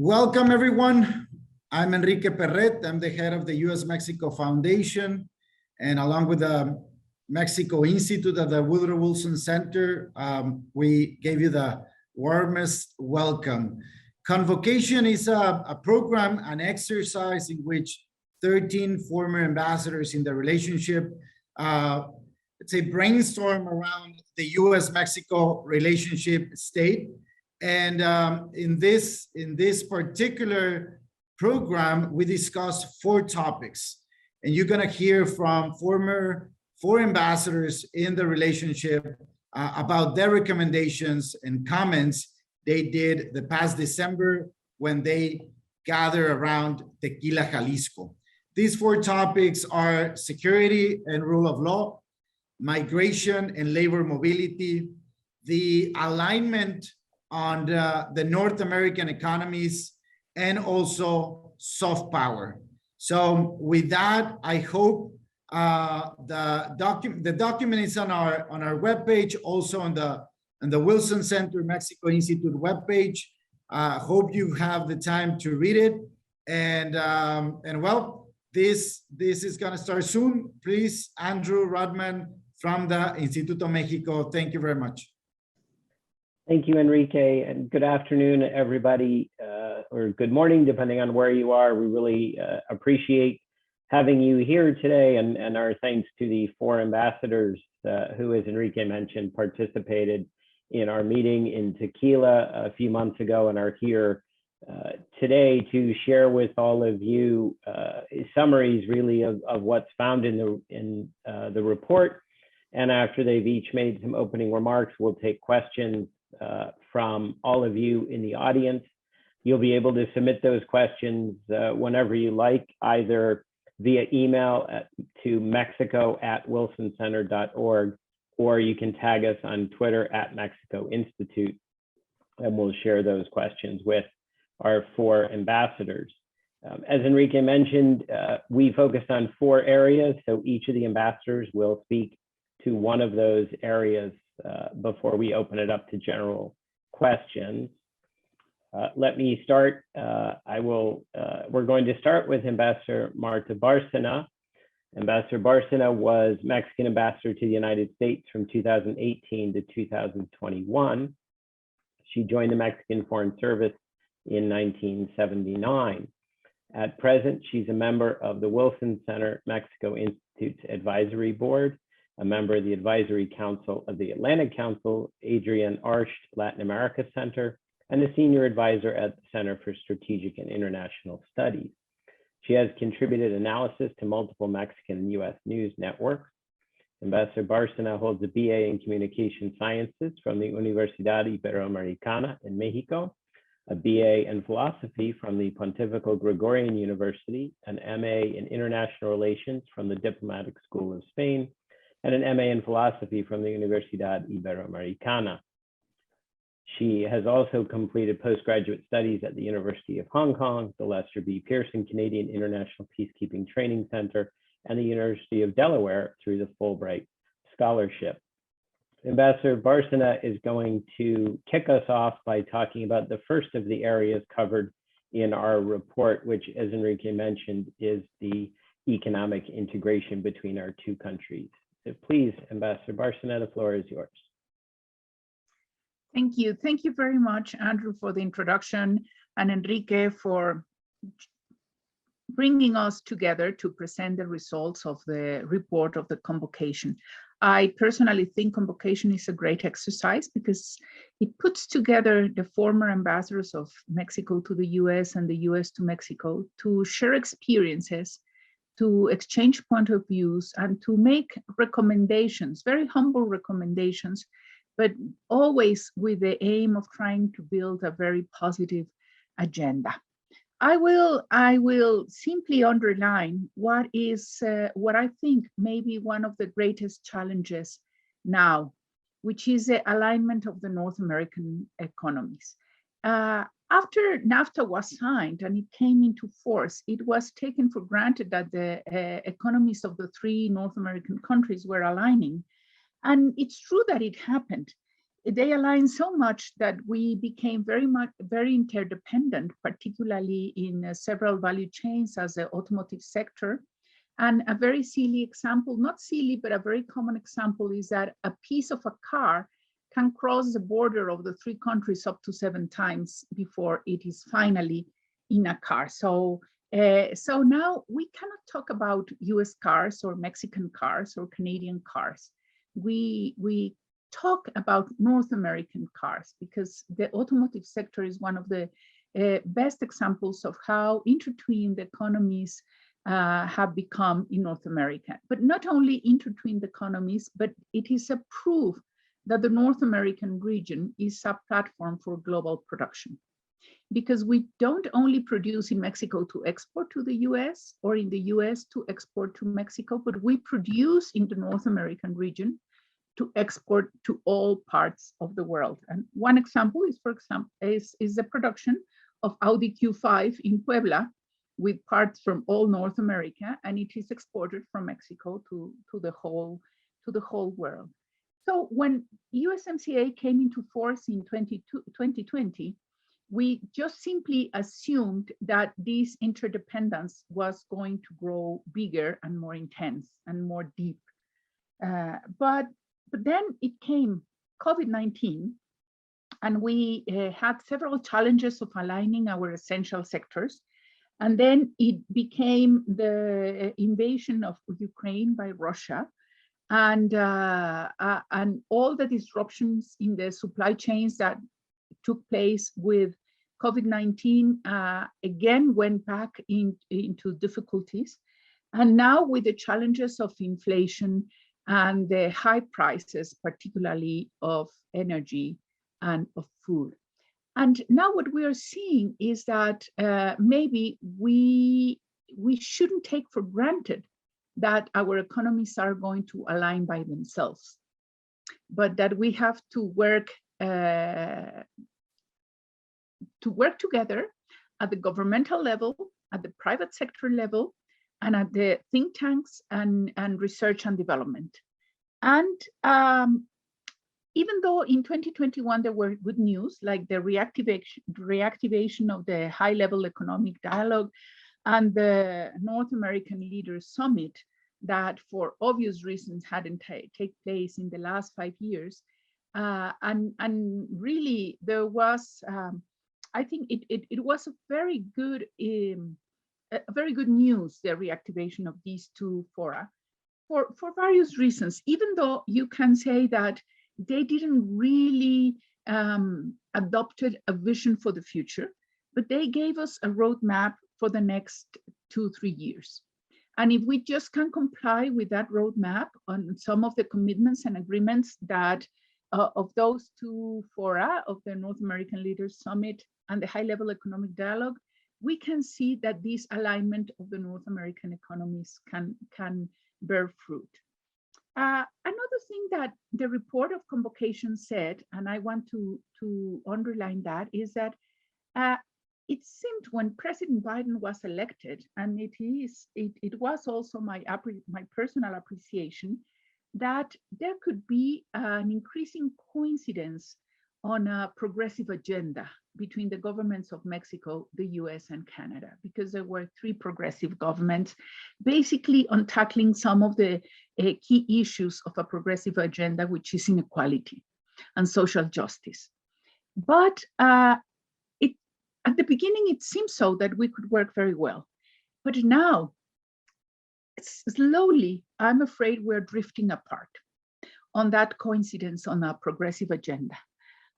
Welcome, everyone. I'm Enrique Perret. I'm the head of the U.S.-Mexico Foundation. And along with the Mexico Institute at the Woodrow Wilson Center, we gave you the warmest welcome. Convocation is a program, an exercise in which 13 former ambassadors in the relationship, let's say, brainstorm around the U.S.-Mexico relationship state. And in this particular program, we discussed 4 topics. And you're going to hear from four ambassadors in the relationship about their recommendations and comments they did the past December when they gather around Tequila, Jalisco. These 4 topics are security and rule of law, migration and labor mobility, the alignment on the North American economies, and also soft power. So with that, I hope the document is on our webpage, also on the Wilson Center Mexico Institute webpage. Hope you have the time to read it. And well, this is going to start soon. Please, Andrew Rodman from the Instituto Mexico. Thank you very much. Thank you, Enrique, and good afternoon, everybody, or good morning, depending on where you are. We really appreciate having you here today, and our thanks to the 4 ambassadors who, as Enrique mentioned, participated in our meeting in Tequila a few months ago and are here today to share with all of you summaries, really, of what's found in the report. And after they've each made some opening remarks, we'll take questions from all of you in the audience. You'll be able to submit those questions whenever you like, either via email to mexico@wilsoncenter.org, or you can tag us on Twitter @Mexico Institute, and we'll share those questions with our 4 ambassadors. As Enrique mentioned, we focused on 4 areas, so each of the ambassadors will speak to one of those areas before we open it up to general questions. Let me start. We're going to start with Ambassador Martha Bárcena. Ambassador Bárcena was Mexican ambassador to the United States from 2018 to 2021. She joined the Mexican Foreign Service in 1979. At present, she's a member of the Wilson Center Mexico Institute's Advisory Board, a member of the Advisory Council of the Atlantic Council, Adrian Arsht Latin America Center, and a senior advisor at the Center for Strategic and International Studies. She has contributed analysis to multiple Mexican and US news networks. Ambassador Bárcena holds a BA in Communication Sciences from the Universidad Iberoamericana in Mexico, a BA in Philosophy from the Pontifical Gregorian University, an MA in International Relations from the Diplomatic School of Spain, and an MA in Philosophy from the Universidad Iberoamericana. She has also completed postgraduate studies at the University of Hong Kong, the Lester B. Pearson Canadian International Peacekeeping Training Center, and the University of Delaware through the Fulbright Scholarship. Ambassador Bárcena is going to kick us off by talking about the first of the areas covered in our report, which, as Enrique mentioned, is the economic integration between our 2 countries. So please, Ambassador Bárcena, the floor is yours. Thank you. Thank you very much, Andrew, for the introduction, and Enrique for bringing us together to present the results of the report of the convocation. I personally think convocation is a great exercise because it puts together the former ambassadors of Mexico to the US and the US to Mexico to share experiences, to exchange point of views, and to make recommendations, very humble recommendations, but always with the aim of trying to build a very positive agenda. I will simply underline what I think may be one of the greatest challenges now, which is the alignment of the North American economies. After NAFTA was signed and it came into force, it was taken for granted that the economies of the 3 North American countries were aligning. And it's true that it happened. they aligned so much that we became very interdependent, particularly in several value chains as the automotive sector. And a very silly example, not silly, but a very common example is that a piece of a car can cross the border of the 3 countries up to 7 times before it is finally in a car. So now we cannot talk about US cars or Mexican cars or Canadian cars. We talk about North American cars because the automotive sector is one of the best examples of how intertwined economies have become in North America. But not only intertwined economies, but it is a proof that the North American region is a platform for global production. Because we don't only produce in Mexico to export to the US or in the US to export to Mexico, but we produce in the North American region to export to all parts of the world. And one example is, for example, is the production of Audi Q5 in Puebla with parts from all North America, and it is exported from Mexico to the whole world. So when USMCA came into force in 2020, we just simply assumed that this interdependence was going to grow bigger and more intense and more deep. But then it came COVID-19, and we had several challenges of aligning our essential sectors. And then it became the invasion of Ukraine by Russia, and all the disruptions in the supply chains that took place with COVID-19 again went back into difficulties. And now with the challenges of inflation and the high prices, particularly of energy and of food. And now what we are seeing is that maybe we shouldn't take for granted that our economies are going to align by themselves, but that we have to work together at the governmental level, at the private sector level, and at the think tanks and research and development. And even though in 2021 there were good news, like the reactivation of the high-level economic dialogue and the North American Leaders Summit that for obvious reasons hadn't take place in the last 5 years. And really there was, I think it was a very good news, the reactivation of these 2 fora for various reasons, even though you can say that they didn't really adopted a vision for the future, but they gave us a roadmap for the next 2-3 years. And if we just can comply with that roadmap on some of the commitments and agreements that of those 2 fora of the North American Leaders Summit and the high-level economic dialogue, we can see that this alignment of the North American economies can bear fruit. Another thing that the report of Convocation said, and I want to underline that, is that it seemed when President Biden was elected, and it was also my personal appreciation, that there could be an increasing coincidence on a progressive agenda between the governments of Mexico, the US, and Canada, because there were 3 progressive governments basically on tackling some of the key issues of a progressive agenda, which is inequality and social justice. But at the beginning, it seemed so that we could work very well. But now, slowly, I'm afraid we're drifting apart on that coincidence on a progressive agenda.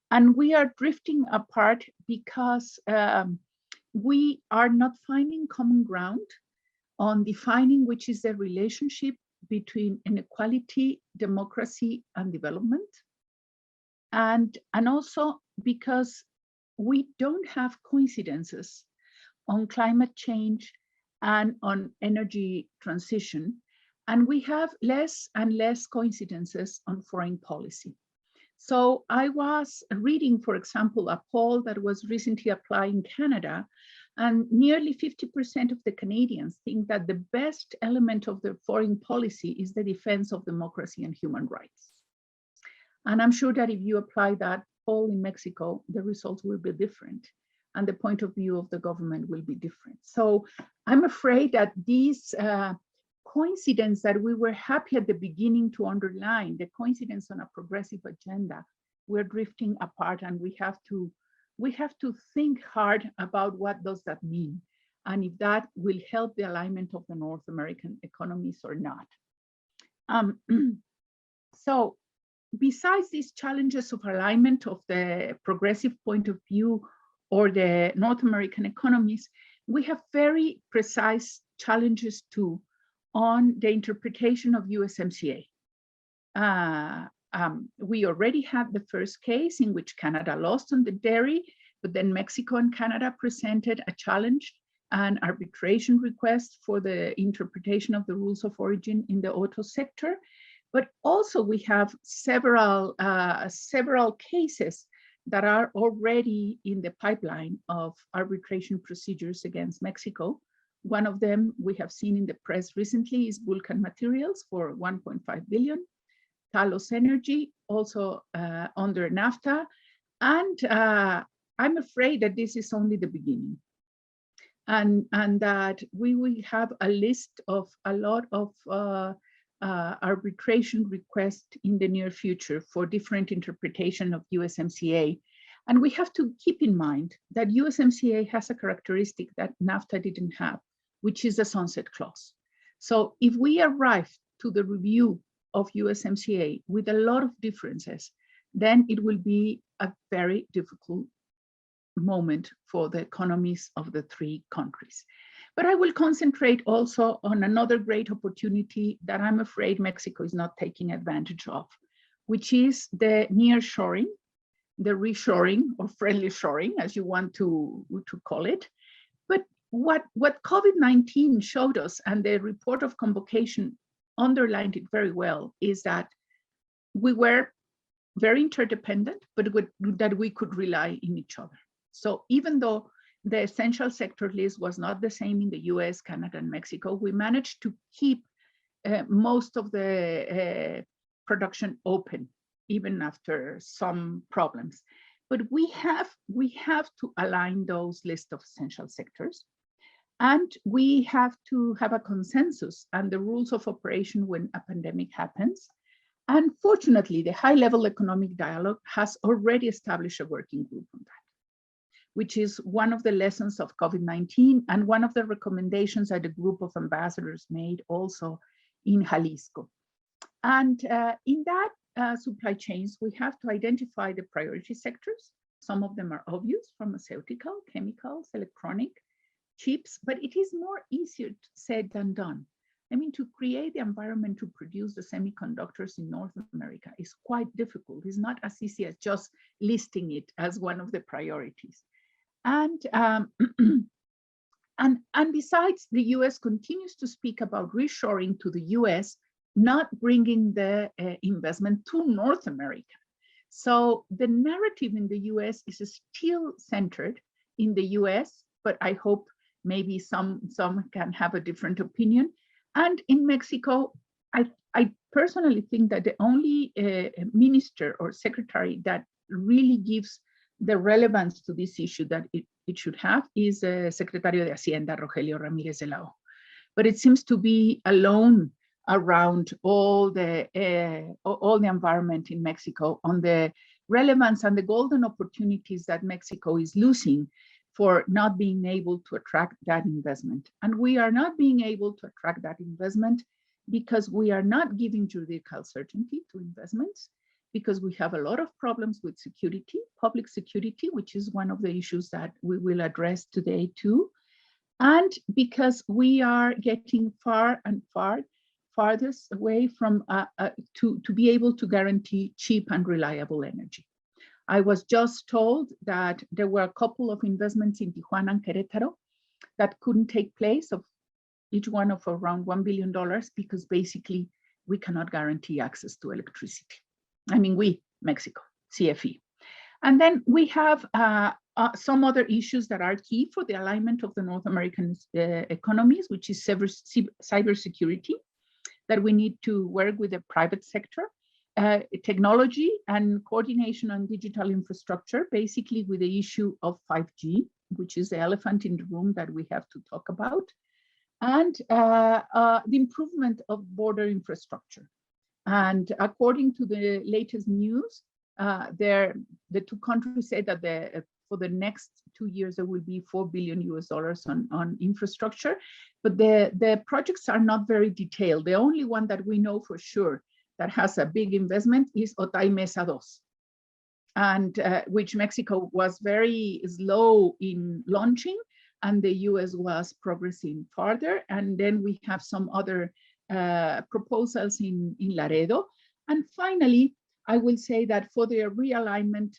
And we are drifting apart because we are not finding common ground on defining which is the relationship between inequality, democracy, and development. And also because we don't have coincidences on climate change and on energy transition. And we have less and less coincidences on foreign policy. So I was reading, for example, a poll that was recently applied in Canada, and nearly 50% of the Canadians think that the best element of their foreign policy is the defense of democracy and human rights. And I'm sure that if you apply that poll in Mexico, the results will be different and the point of view of the government will be different. So I'm afraid that these coincidence that we were happy at the beginning to underline, the coincidence on a progressive agenda, we're drifting apart, and we have to think hard about what does that mean, and if that will help the alignment of the North American economies or not. So besides these challenges of alignment of the progressive point of view or the North American economies, we have very precise challenges too on the interpretation of USMCA. We already had the first case in which Canada lost on the dairy, but then Mexico and Canada presented a challenge, an arbitration request for the interpretation of the rules of origin in the auto sector. But also we have several cases that are already in the pipeline of arbitration procedures against Mexico. One of them we have seen in the press recently is Vulcan Materials for 1.5 billion, Talos Energy also under NAFTA. And I'm afraid that this is only the beginning. And that we will have a list of a lot of arbitration requests in the near future for different interpretation of USMCA. And we have to keep in mind that USMCA has a characteristic that NAFTA didn't have, which is a sunset clause. So if we arrive to the review of USMCA with a lot of differences, then it will be a very difficult moment for the economies of the three countries. But I will concentrate also on another great opportunity that I'm afraid Mexico is not taking advantage of, which is the nearshoring, the reshoring or friendly shoring, as you want to call it. But what COVID-19 showed us, and the report of Convocation underlined it very well, is that we were very interdependent, but that we could rely on each other. So even though the essential sector list was not the same in the US, Canada, and Mexico, we managed to keep most of the production open, even after some problems. But we have to align those lists of essential sectors. And we have to have a consensus and the rules of operation when a pandemic happens. And fortunately, the high-level economic dialogue has already established a working group on that, which is one of the lessons of COVID-19 and one of the recommendations that a group of ambassadors made also in Jalisco. And in that supply chains, we have to identify the priority sectors. Some of them are obvious: pharmaceutical, chemicals, electronic, chips, but it is more easier said than done. I mean, to create the environment to produce the semiconductors in North America is quite difficult. It's not as easy as just listing it as one of the priorities. And besides, the US continues to speak about reshoring to the US, not bringing the investment to North America. So the narrative in the US is still centered in the US, but I hope maybe some can have a different opinion. And in Mexico, I personally think that the only minister or secretary that really gives the relevance to this issue that it should have is Secretario de Hacienda, Rogelio Ramírez de la O. But it seems to be alone around all the environment in Mexico on the relevance and the golden opportunities that Mexico is losing for not being able to attract that investment. And we are not being able to attract that investment because we are not giving juridical certainty to investments, because we have a lot of problems with security, public security, which is one of the issues that we will address today too. And because we are getting far and farthest away from to be able to guarantee cheap and reliable energy. I was just told that there were a couple of investments in Tijuana and Querétaro that couldn't take place, of each one of around $1 billion, because basically we cannot guarantee access to electricity. I mean, we, Mexico, CFE. And then we have some other issues that are key for the alignment of the North American economies, which is cybersecurity, that we need to work with the private sector. technology and coordination on digital infrastructure, basically with the issue of 5G, which is the elephant in the room that we have to talk about, and the improvement of border infrastructure. And according to the latest news, the two countries say that for the next 2 years, there will be $4 billion on infrastructure, but the projects are not very detailed. The only one that we know for sure that has a big investment is Otay Mesa 2, and which Mexico was very slow in launching, and the US was progressing farther. And then we have some other proposals in Laredo. And finally, I will say that for the realignment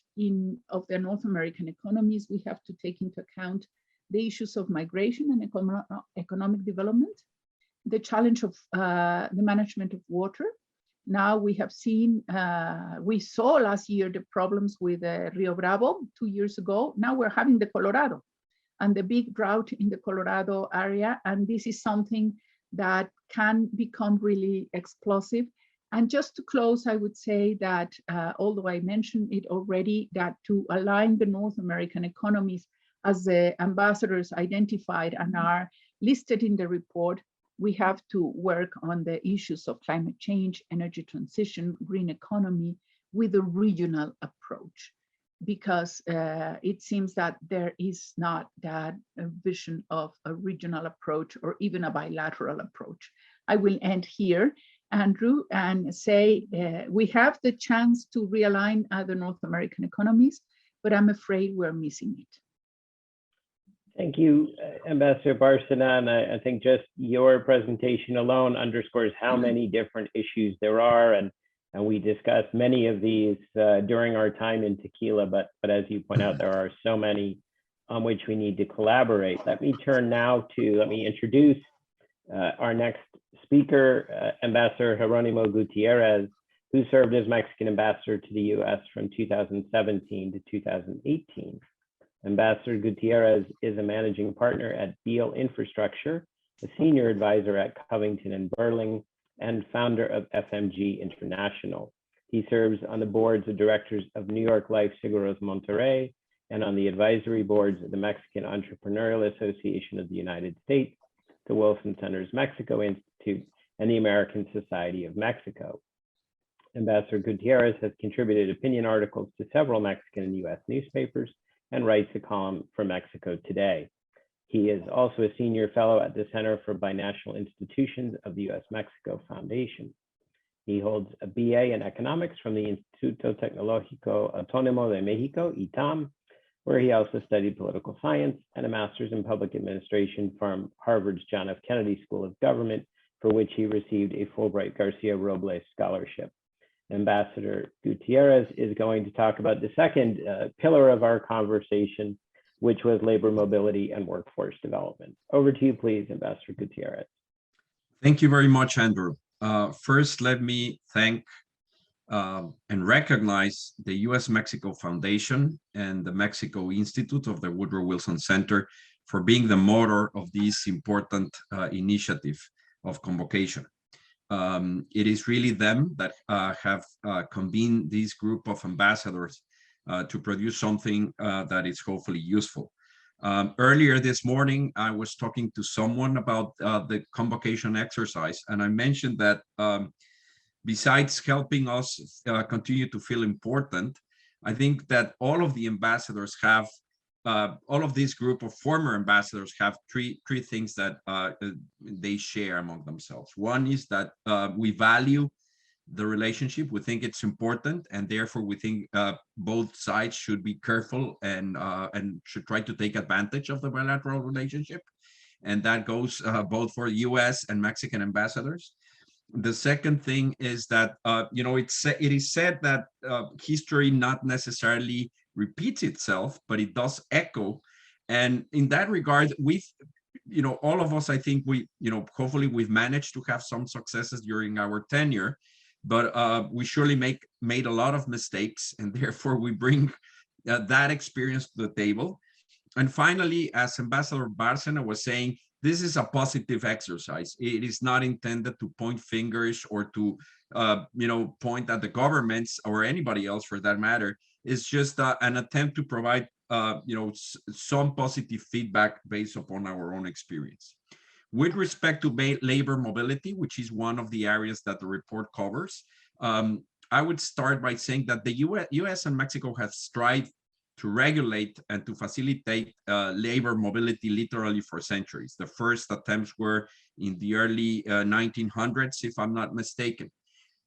of the North American economies, we have to take into account the issues of migration and economic development, the challenge of the management of water. Now we have seen, we saw last year the problems with Rio Bravo 2 years ago. Now we're having the Colorado and the big drought in the Colorado area. And this is something that can become really explosive. And just to close, I would say that, although I mentioned it already, that to align the North American economies as the ambassadors identified and are listed in the report, we have to work on the issues of climate change, energy transition, green economy with a regional approach, because it seems that there is not that vision of a regional approach or even a bilateral approach. I will end here, Andrew, and say we have the chance to realign other North American economies, but I'm afraid we're missing it. Thank you, Ambassador Barcena. And I think just your presentation alone underscores how many different issues there are. And we discussed many of these during our time in Tequila, but as you point out, there are so many on which we need to collaborate. Let me introduce our next speaker, Ambassador Geronimo Gutierrez, who served as Mexican ambassador to the US from 2017 to 2018. Ambassador Gutierrez is a managing partner at Beal Infrastructure, a senior advisor at Covington and Burling, and founder of FMG International. He serves on the boards of directors of New York Life Seguros Monterrey and on the advisory boards of the Mexican Entrepreneurial Association of the United States, the Wilson Center's Mexico Institute, and the American Society of Mexico. Ambassador Gutierrez has contributed opinion articles to several Mexican and US newspapers and writes a column for Mexico Today. He is also a senior fellow at the Center for Binational Institutions of the US-Mexico Foundation. He holds a BA in economics from the Instituto Tecnológico Autónomo de México, ITAM, where he also studied political science, and a master's in public administration from Harvard's John F. Kennedy School of Government, for which he received a Fulbright Garcia Robles Scholarship. Ambassador Gutierrez is going to talk about the second pillar of our conversation, which was labor mobility and workforce development. Over to you, please, Ambassador Gutierrez. Thank you very much, Andrew. First, let me thank and recognize the US-Mexico Foundation and the Mexico Institute of the Woodrow Wilson Center for being the motor of this important initiative of Convocation. It is really them that have convened this group of ambassadors to produce something that is hopefully useful. Earlier this morning, I was talking to someone about the convocation exercise, and I mentioned that besides helping us continue to feel important, I think that all of the ambassadors have, all of this group of former ambassadors have three things that they share among themselves. One is that we value the relationship. We think it's important, and therefore we think both sides should be careful and should try to take advantage of the bilateral relationship. And that goes both for US and Mexican ambassadors. The second thing is that, it is said that history not necessarily repeats itself, but it does echo. And in that regard, all of us, I think hopefully we've managed to have some successes during our tenure, but we surely made a lot of mistakes, and therefore we bring that experience to the table. And finally, as Ambassador Bárcena was saying, this is a positive exercise. It is not intended to point fingers or to, point at the governments or anybody else for that matter. It's just an attempt to provide, some positive feedback based upon our own experience. With respect to labor mobility, which is one of the areas that the report covers, I would start by saying that the US and Mexico have strived to regulate and to facilitate labor mobility literally for centuries. The first attempts were in the early 1900s, if I'm not mistaken.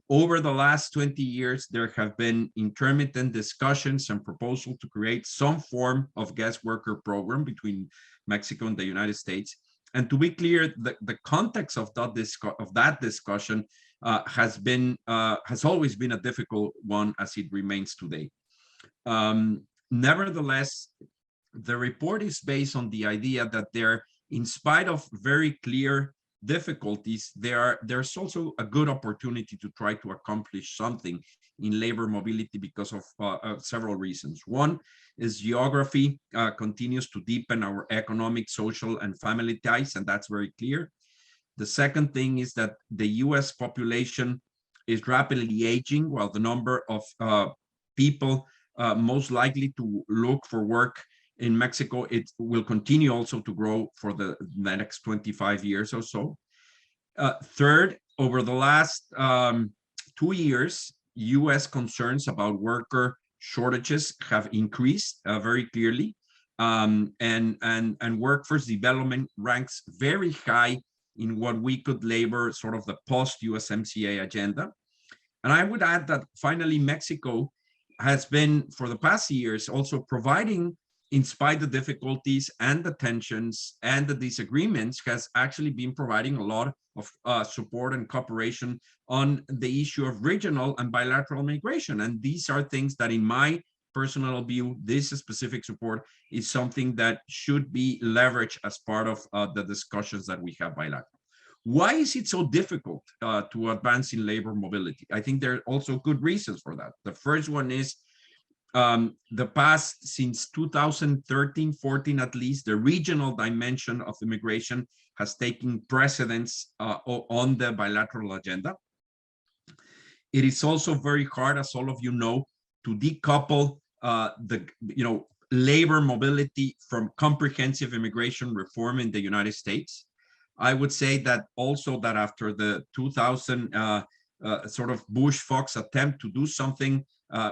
Over the last 20 years, there have been intermittent discussions and proposals to create some form of guest worker program between Mexico and the United States. And to be clear, the context of that discussion has always been a difficult one, as it remains today. Nevertheless, the report is based on the idea that in spite of very clear difficulties, there's also a good opportunity to try to accomplish something in labor mobility because of several reasons. One is geography continues to deepen our economic, social, and family ties, and that's very clear. The second thing is that the US population is rapidly aging, while the number of people most likely to look for work in Mexico, it will continue also to grow for the next 25 years or so. Third, over the last 2 years, US concerns about worker shortages have increased very clearly, and workforce development ranks very high in what we could label sort of the post-USMCA agenda. And I would add that finally, Mexico has been, for the past years, also providing, in spite of the difficulties and the tensions and the disagreements, has actually been providing a lot of support and cooperation on the issue of regional and bilateral migration. And these are things that, in my personal view, this specific support is something that should be leveraged as part of the discussions that we have bilateral. Why is it so difficult to advance in labor mobility? I think there are also good reasons for that. The first one is the past, since 2013-14 at least, the regional dimension of immigration has taken precedence on the bilateral agenda. It is also very hard, as all of you know, to decouple labor mobility from comprehensive immigration reform in the United States. I would say that also that after the 2000 sort of Bush-Fox attempt to do something,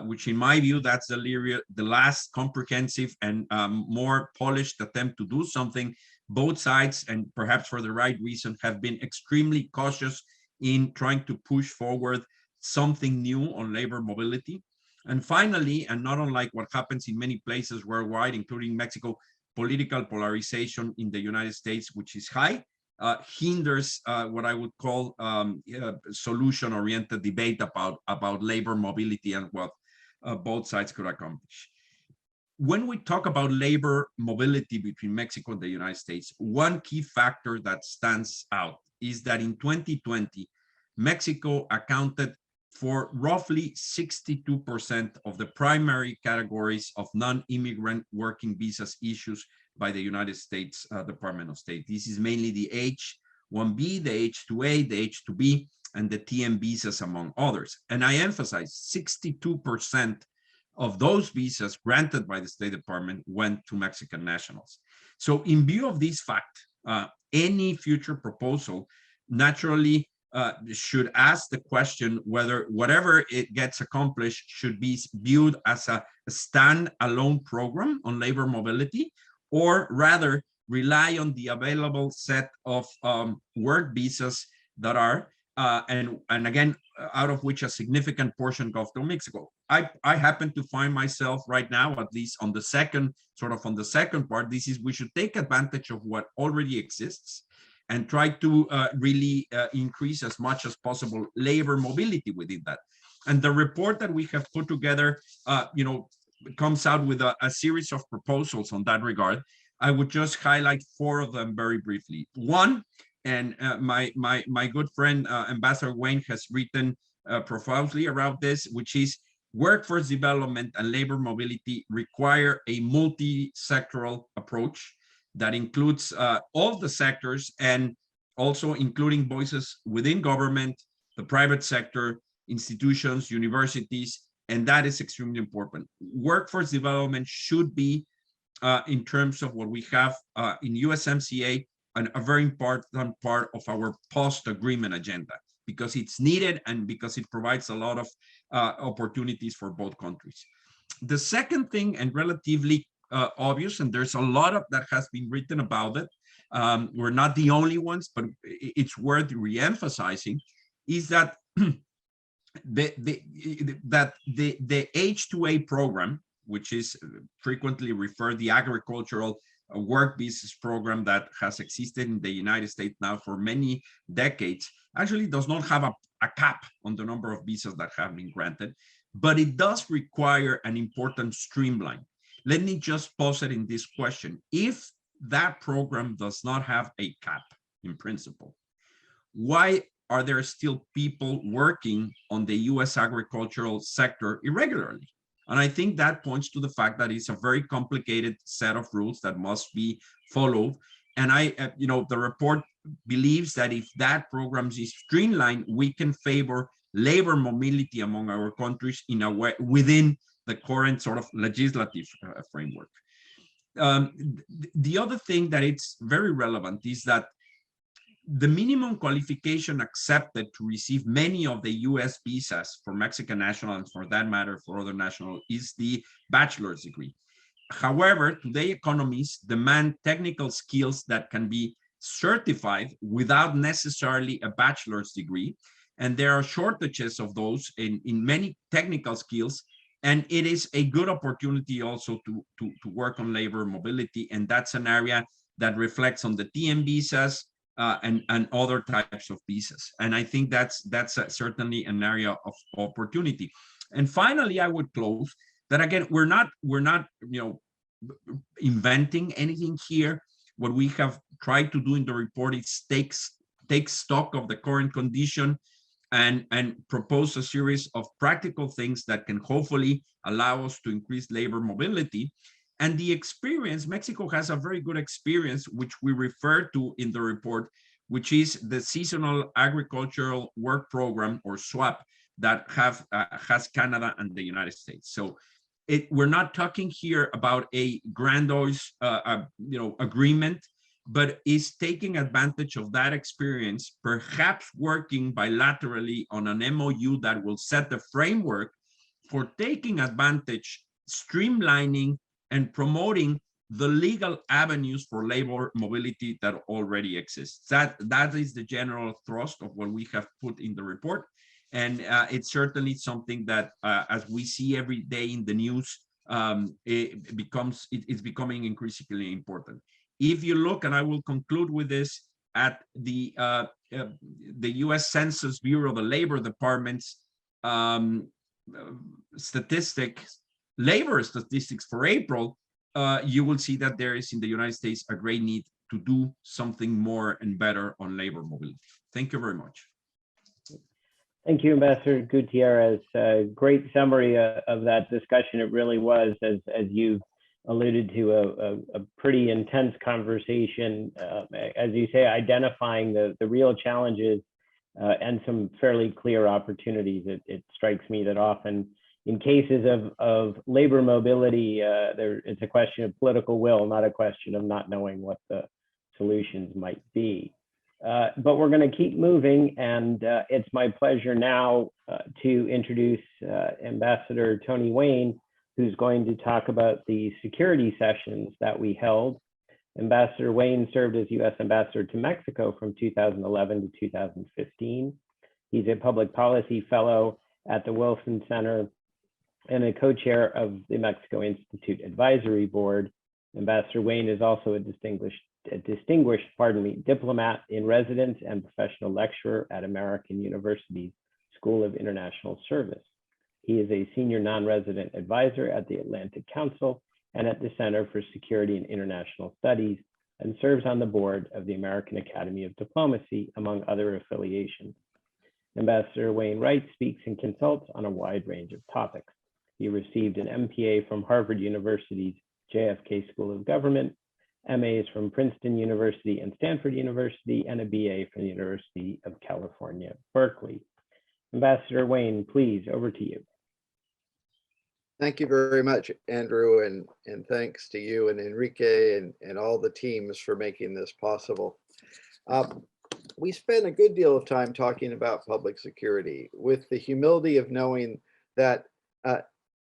which in my view, that's the last comprehensive and more polished attempt to do something, both sides, and perhaps for the right reason, have been extremely cautious in trying to push forward something new on labor mobility. And finally, and not unlike what happens in many places worldwide, including Mexico, political polarization in the United States, which is high, hinders what I would call solution-oriented debate about labor mobility and what both sides could accomplish. When we talk about labor mobility between Mexico and the United States, one key factor that stands out is that in 2020, Mexico accounted for roughly 62% of the primary categories of non-immigrant working visas issues by the United States Department of State. This is mainly the H-1B, the H-2A, the H-2B, and the TN visas, among others. And I emphasize 62% of those visas granted by the State Department went to Mexican nationals. So in view of this fact, any future proposal naturally should ask the question whether whatever it gets accomplished should be viewed as a stand-alone program on labor mobility, or rather rely on the available set of work visas that are, and again, out of which a significant portion goes to Mexico. I happen to find myself right now, at least on the second part, we should take advantage of what already exists and try to really increase as much as possible labor mobility within that. And the report that we have put together, comes out with a series of proposals on that regard. I would just highlight 4 of them very briefly. One, and my good friend Ambassador Wayne has written profoundly around this, which is workforce development and labor mobility require a multi-sectoral approach that includes all the sectors and also including voices within government, the private sector, institutions, universities, and that is extremely important. Workforce development should be, in terms of what we have in USMCA, a very important part of our post-agreement agenda, because it's needed and because it provides a lot of opportunities for both countries. The second thing, and relatively obvious, and there's a lot of that has been written about it, we're not the only ones, but it's worth re-emphasizing, is that the H2A program, which is frequently referred the agricultural work visas program that has existed in the United States now for many decades, actually does not have a cap on the number of visas that have been granted, but it does require an important streamline. Let me just pose it in this question. If that program does not have a cap in principle, why are there still people working on the US agricultural sector irregularly? And I think that points to the fact that it's a very complicated set of rules that must be followed. And the report believes that if that program is streamlined, we can favor labor mobility among our countries in a way within the current sort of legislative framework. The other thing that it's very relevant is that the minimum qualification accepted to receive many of the US visas for Mexican nationals, and for that matter, for other nationals, is the bachelor's degree. However, today economies demand technical skills that can be certified without necessarily a bachelor's degree. And there are shortages of those in many technical skills. And it is a good opportunity also to work on labor mobility. And that's an area that reflects on the TN visas, and other types of visas. And I think that's certainly an area of opportunity. And finally, I would close that again, we're not inventing anything here. What we have tried to do in the report is take stock of the current condition and propose a series of practical things that can hopefully allow us to increase labor mobility. And the experience, Mexico has a very good experience, which we refer to in the report, which is the Seasonal Agricultural Work Program, or SWAP, that has Canada and the United States. So we're not talking here about a grandiose agreement, but is taking advantage of that experience, perhaps working bilaterally on an MOU that will set the framework for taking advantage, streamlining, and promoting the legal avenues for labor mobility that already exists. That is the general thrust of what we have put in the report. And it's certainly something that, as we see every day in the news, it's becoming increasingly important. If you look, and I will conclude with this, at the US Census Bureau, the Labor Department's labor statistics for April, you will see that there is in the United States a great need to do something more and better on labor mobility. Thank you very much. Thank you, Ambassador Gutierrez. Great summary of that discussion. It really was, as you alluded to, a pretty intense conversation, as you say, identifying the real challenges and some fairly clear opportunities. It strikes me that often in cases of labor mobility, it's a question of political will, not a question of not knowing what the solutions might be. But we're going to keep moving, and it's my pleasure now to introduce Ambassador Tony Wayne, who's going to talk about the security sessions that we held. Ambassador Wayne served as U.S. Ambassador to Mexico from 2011 to 2015. He's a public policy fellow at the Wilson Center and a co-chair of the Mexico Institute Advisory Board. Ambassador Wayne is also a distinguished diplomat in residence and professional lecturer at American University's School of International Service. He is a senior non-resident advisor at the Atlantic Council and at the Center for Security and International Studies, and serves on the board of the American Academy of Diplomacy, among other affiliations. Ambassador Wayne writes, speaks, and consults on a wide range of topics. He received an MPA from Harvard University's JFK School of Government, MAs from Princeton University and Stanford University, and a BA from the University of California, Berkeley. Ambassador Wayne, please, over to you. Thank you very much, Andrew, and thanks to you and Enrique and all the teams for making this possible. We spent a good deal of time talking about public security with the humility of knowing that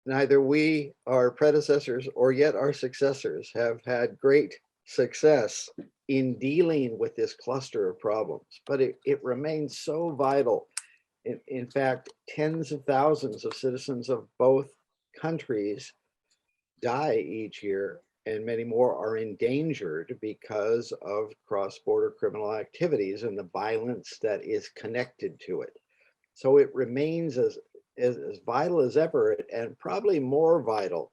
neither we, our predecessors, or yet our successors have had great success in dealing with this cluster of problems, but it remains so vital. In fact, tens of thousands of citizens of both countries die each year, and many more are endangered because of cross-border criminal activities and the violence that is connected to it. So it remains as vital as ever, and probably more vital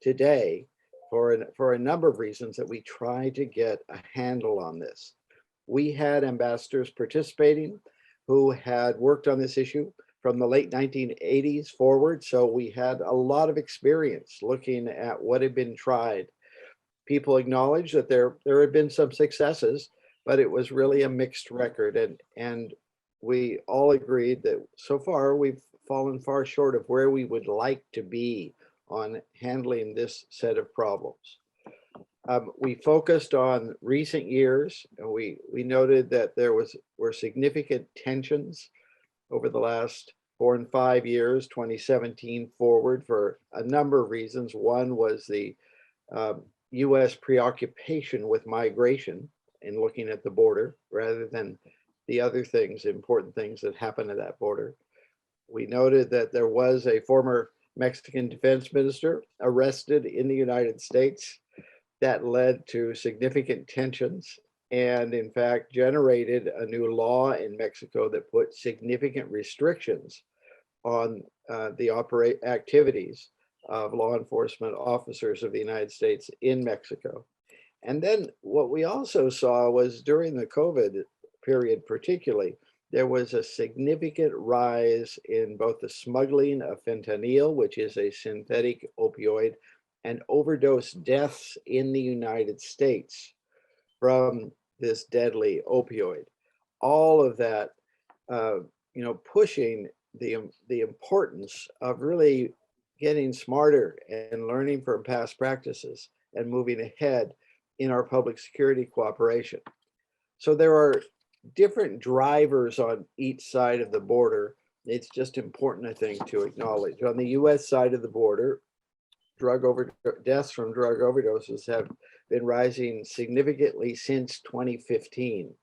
today for a number of reasons that we try to get a handle on this. We had ambassadors participating who had worked on this issue from the late 1980s forward. So we had a lot of experience looking at what had been tried. People acknowledged that there had been some successes, but it was really a mixed record. And we all agreed that so far we've fallen far short of where we would like to be on handling this set of problems. We focused on recent years, and we noted that there were significant tensions over the last 4 and 5 years, 2017 forward, for a number of reasons. One was the US preoccupation with migration and looking at the border rather than the other things, important things that happen at that border. We noted that there was a former Mexican defense minister arrested in the United States. That led to significant tensions and, in fact, generated a new law in Mexico that put significant restrictions on the activities of law enforcement officers of the United States in Mexico. And then what we also saw was during the COVID period, particularly, there was a significant rise in both the smuggling of fentanyl, which is a synthetic opioid, and overdose deaths in the United States from this deadly opioid. All of that, pushing the importance of really getting smarter and learning from past practices and moving ahead in our public security cooperation. So there are different drivers on each side of the border. It's just important, I think, to acknowledge. On the US side of the border, deaths from drug overdoses have been rising significantly since 2015,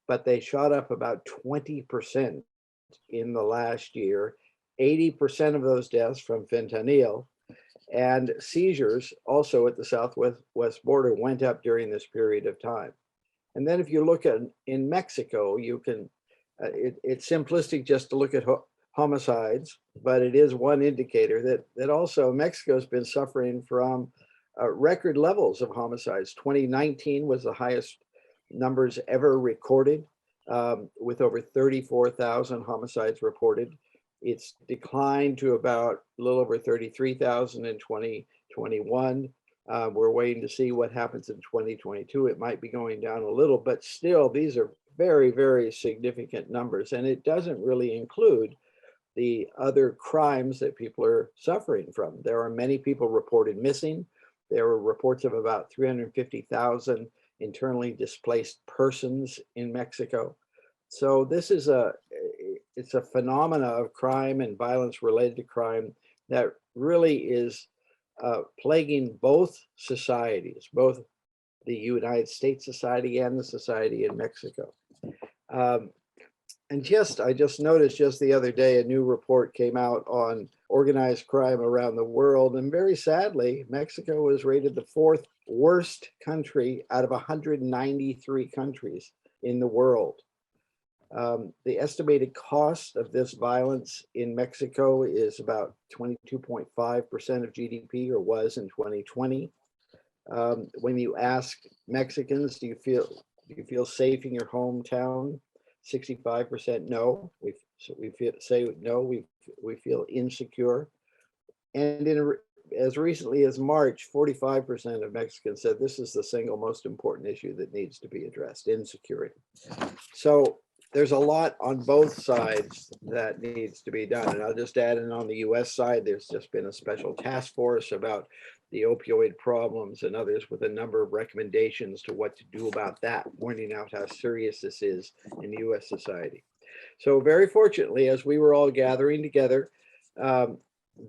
but they shot up about 20% in the last year, 80% of those deaths from fentanyl, and seizures also at the southwest border went up during this period of time. And then if you look at in Mexico, you can, it's simplistic just to look at homicides, but it is one indicator that also Mexico has been suffering from record levels of homicides. 2019 was the highest numbers ever recorded, with over 34,000 homicides reported. It's declined to about a little over 33,000 in 2021. We're waiting to see what happens in 2022. It might be going down a little, but still, these are very, very significant numbers. And it doesn't really include the other crimes that people are suffering from. There are many people reported missing. There were reports of about 350,000 internally displaced persons in Mexico. So this is it's a phenomena of crime and violence related to crime that really is plaguing both societies, both the United States society and the society in Mexico. And I just noticed just the other day, a new report came out on organized crime around the world. And very sadly, Mexico was rated the 4th worst country out of 193 countries in the world. The estimated cost of this violence in Mexico is about 22.5% of GDP, or was in 2020. When you ask Mexicans, do you feel safe in your hometown? 65% no. We feel insecure. And as recently as March, 45% of Mexicans said this is the single most important issue that needs to be addressed, insecurity. So there's a lot on both sides that needs to be done. And I'll just add in on the US side, there's just been a special task force about the opioid problems and others with a number of recommendations to what to do about that, pointing out how serious this is in US society. So very fortunately, as we were all gathering together,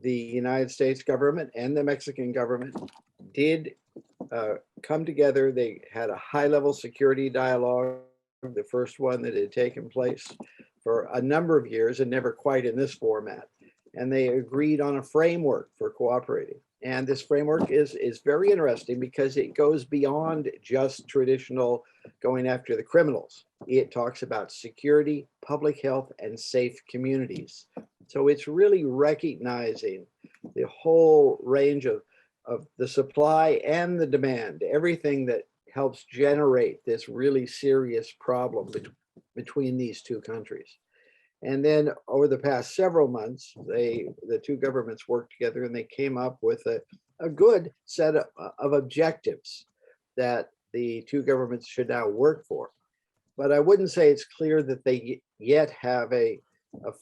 the United States government and the Mexican government did come together. They had a high-level security dialogue, the first one that had taken place for a number of years and never quite in this format. And they agreed on a framework for cooperating. And this framework is very interesting because it goes beyond just traditional going after the criminals. It talks about security, public health, and safe communities. So it's really recognizing the whole range of the supply and the demand, everything that helps generate this really serious problem between these two countries. And then over the past several months, the two governments worked together and they came up with a good set of objectives that the two governments should now work for. But I wouldn't say it's clear that they yet have a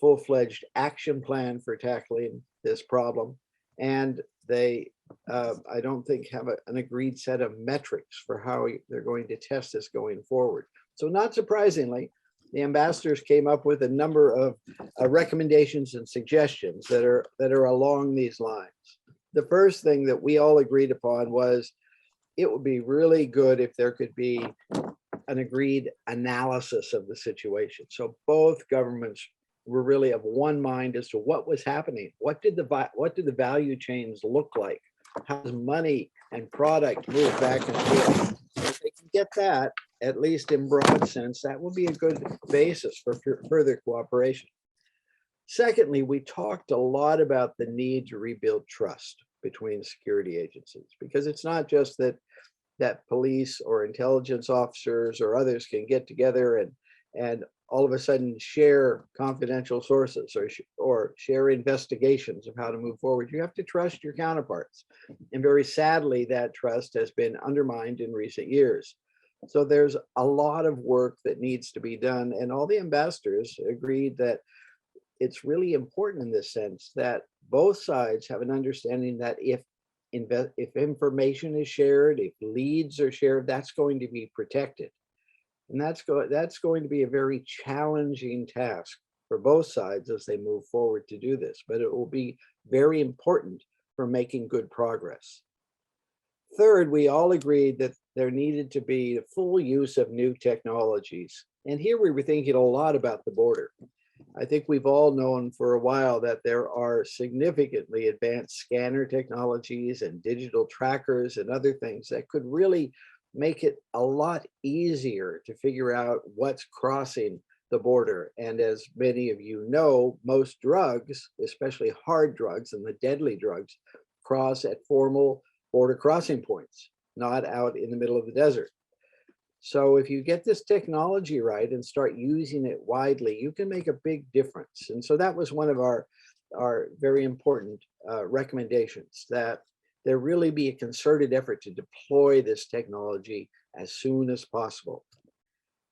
full-fledged action plan for tackling this problem. And they, I don't think, have an agreed set of metrics for how they're going to test this going forward. So not surprisingly, the ambassadors came up with a number of recommendations and suggestions that are along these lines. The first thing that we all agreed upon was it would be really good if there could be an agreed analysis of the situation. So both governments were really of one mind as to what was happening. What did the value chains look like? How does money and product move back and forth? If they can get that, at least in broad sense, that will be a good basis for further cooperation. Secondly, we talked a lot about the need to rebuild trust between security agencies, because it's not just that police or intelligence officers or others can get together and all of a sudden share confidential sources or share investigations of how to move forward. You have to trust your counterparts. And very sadly, that trust has been undermined in recent years. So there's a lot of work that needs to be done. And all the ambassadors agreed that it's really important in this sense that both sides have an understanding that if information is shared, if leads are shared, that's going to be protected. And that's going to be a very challenging task for both sides as they move forward to do this, but it will be very important for making good progress. Third, we all agreed that there needed to be full use of new technologies. And here we were thinking a lot about the border. I think we've all known for a while that there are significantly advanced scanner technologies and digital trackers and other things that could really make it a lot easier to figure out what's crossing the border. And as many of you know, most drugs, especially hard drugs and the deadly drugs, cross at formal border crossing points, not out in the middle of the desert. So if you get this technology right and start using it widely, you can make a big difference. And so that was one of our very important recommendations, that there really be a concerted effort to deploy this technology as soon as possible.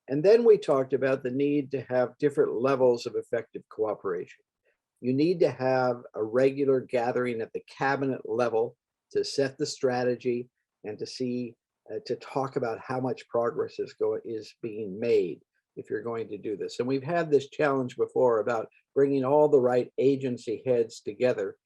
And then we talked about the need to have different levels of effective cooperation. You need to have a regular gathering at the cabinet level to set the strategy and to see, to talk about how much progress is being made if you're going to do this. And we've had this challenge before about bringing all the right agency heads together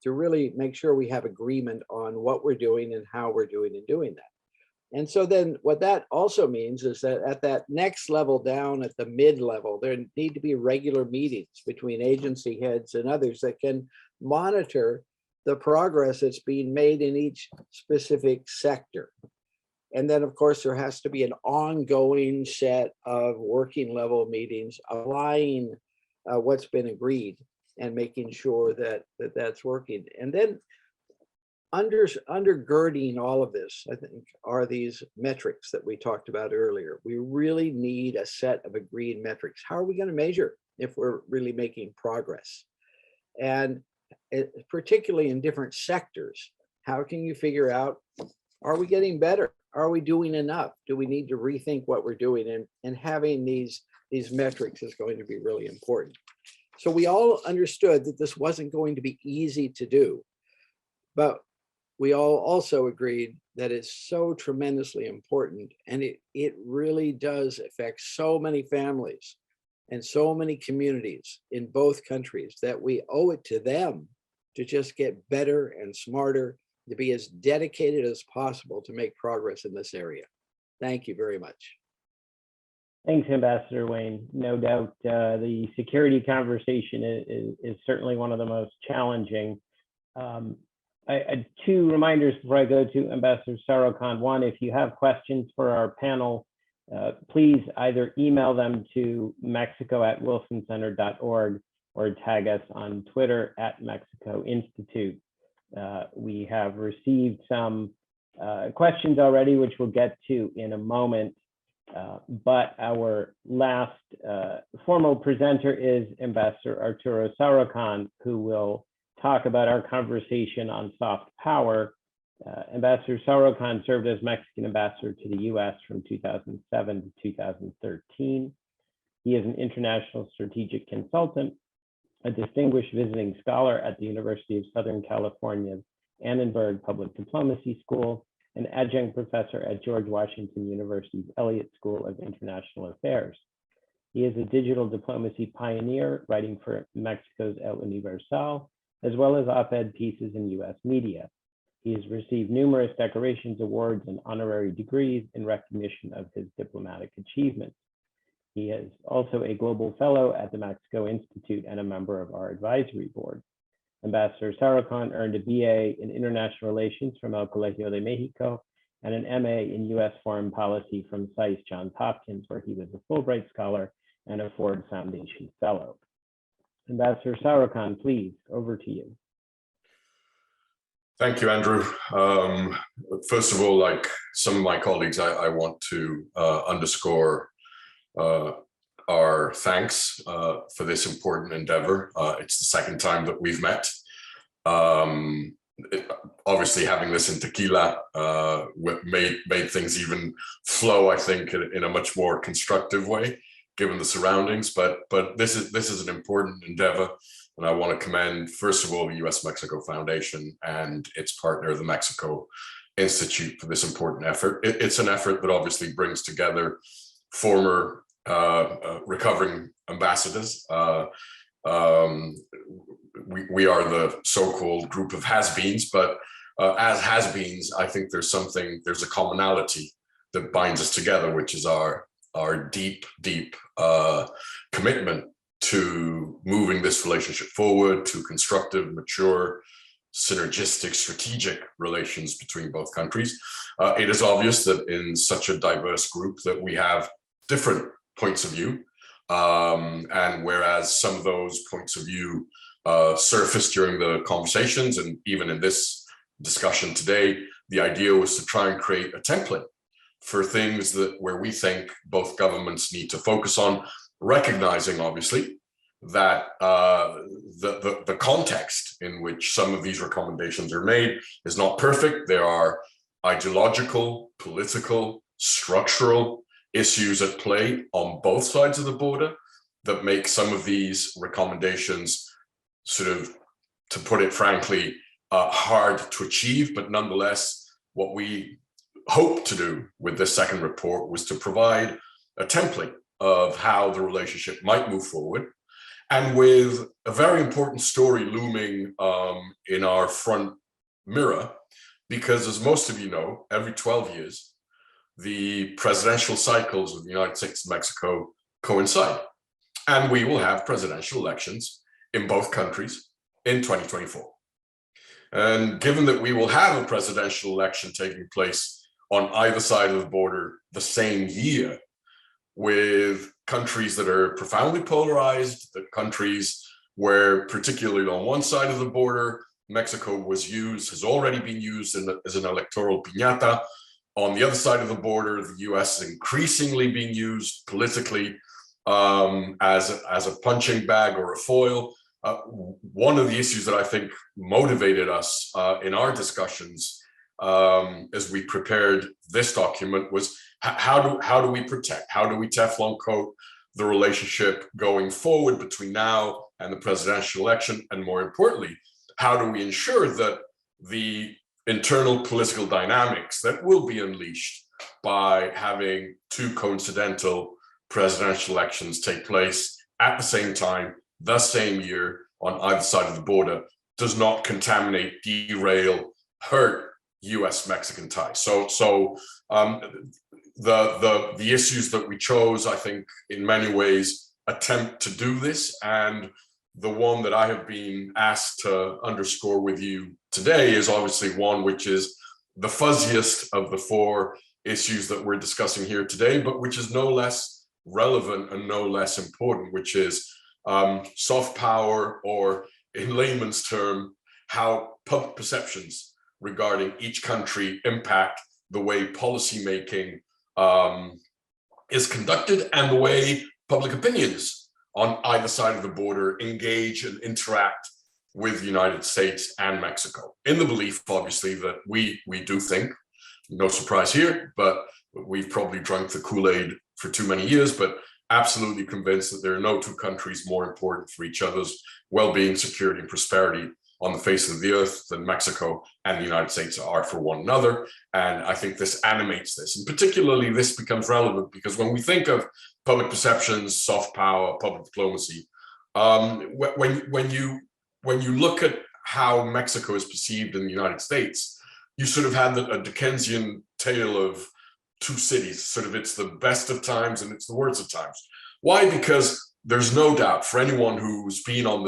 to really make sure we have agreement on what we're doing and how we're doing that. And so then what that also means is that at that next level down at the mid-level, there need to be regular meetings between agency heads and others that can monitor the progress that's being made in each specific sector. And then, of course, there has to be an ongoing set of working level meetings, applying what's been agreed and making sure that that's working. And then undergirding all of this, I think, are these metrics that we talked about earlier. We really need a set of agreed metrics. How are we going to measure if we're really making progress? And particularly in different sectors. How can you figure out, are we getting better? Are we doing enough? Do we need to rethink what we're doing? And having these metrics is going to be really important. So we all understood that this wasn't going to be easy to do, but we all also agreed that it's so tremendously important, and it really does affect so many families and so many communities in both countries that we owe it to them to just get better and smarter, to be as dedicated as possible to make progress in this area. Thank you very much. Thanks, Ambassador Wayne. No doubt the security conversation is certainly one of the most challenging. I two reminders before I go to Ambassador Sarukhán. One, if you have questions for our panel, please either email them to mexico@wilsoncenter.org or tag us on Twitter @MexicoInstitute. We have received some questions already, which we'll get to in a moment. But our last formal presenter is Ambassador Arturo Sarukhán, who will talk about our conversation on soft power. Ambassador Sarukhán served as Mexican ambassador to the US from 2007 to 2013. He is an international strategic consultant, a distinguished visiting scholar at the University of Southern California's Annenberg Public Diplomacy School, an adjunct professor at George Washington University's Elliott School of International Affairs. He is a digital diplomacy pioneer, writing for Mexico's El Universal, as well as op-ed pieces in US media. He has received numerous decorations, awards, and honorary degrees in recognition of his diplomatic achievements. He is also a global fellow at the Mexico Institute and a member of our advisory board. Ambassador Sarukhán earned a BA in International Relations from El Colegio de Mexico and an MA in US Foreign Policy from SAIS Johns Hopkins, where he was a Fulbright Scholar and a Ford Foundation Fellow. Ambassador Sarukhán, please, over to you. Thank you, Andrew. First of all, like some of my colleagues, I want to underscore our thanks for this important endeavor. It's the second time that we've met. Obviously, having this in tequila made things even flow, I think, in a much more constructive way, given the surroundings. But this is an important endeavor, and I want to commend, first of all, the U.S.-Mexico Foundation and its partner, the Mexico Institute, for this important effort. It's an effort that obviously brings together former recovering ambassadors. We are the so-called group of has-beens, but as has-beens, I think there's a commonality that binds us together, which is our deep commitment to moving this relationship forward, to constructive, mature, synergistic, strategic relations between both countries. It is obvious that in such a diverse group that we have different points of view, and whereas some of those points of view surfaced during the conversations and even in this discussion today, the idea was to try and create a template for things where we think both governments need to focus on, recognizing obviously that the context in which some of these recommendations are made is not perfect. There are ideological, political, structural issues at play on both sides of the border that make some of these recommendations sort of, to put it frankly, hard to achieve. But nonetheless, what we hope to do with this second report was to provide a template of how the relationship might move forward, and with a very important story looming in our front mirror, because as most of you know, every 12 years, the presidential cycles of the United States and Mexico coincide, and we will have presidential elections in both countries in 2024. And given that we will have a presidential election taking place on either side of the border the same year, with countries that are profoundly polarized, the countries where, particularly on one side of the border, Mexico has already been used as an electoral piñata. On the other side of the border, the US is increasingly being used politically as a punching bag or a foil. one of the issues that I think motivated us in our discussions as we prepared this document was how do we protect, how do we Teflon coat the relationship going forward between now and the presidential election, and more importantly, how do we ensure that the internal political dynamics that will be unleashed by having two coincidental presidential elections take place at the same time, the same year, on either side of the border, does not contaminate, derail, hurt U.S.-Mexican ties. So the issues that we chose, I think, in many ways attempt to do this, and the one that I have been asked to underscore with you today is obviously one which is the fuzziest of the four issues that we're discussing here today, but which is no less relevant and no less important, which is soft power, or in layman's term, how public perceptions regarding each country impact the way policymaking is conducted and the way public opinions on either side of the border engage and interact with the United States and Mexico, in the belief, obviously, that we do think, no surprise here, but we've probably drunk the Kool-Aid for too many years, but absolutely convinced that there are no two countries more important for each other's well-being, security, and prosperity on the face of the earth than Mexico and the United States are for one another. And I think this animates this. And particularly this becomes relevant because when we think of public perceptions, soft power, public diplomacy, when you look at how Mexico is perceived in the United States, you sort of have a Dickensian tale of two cities. Sort of, it's the best of times and it's the worst of times. Why? Because there's no doubt for anyone who's been on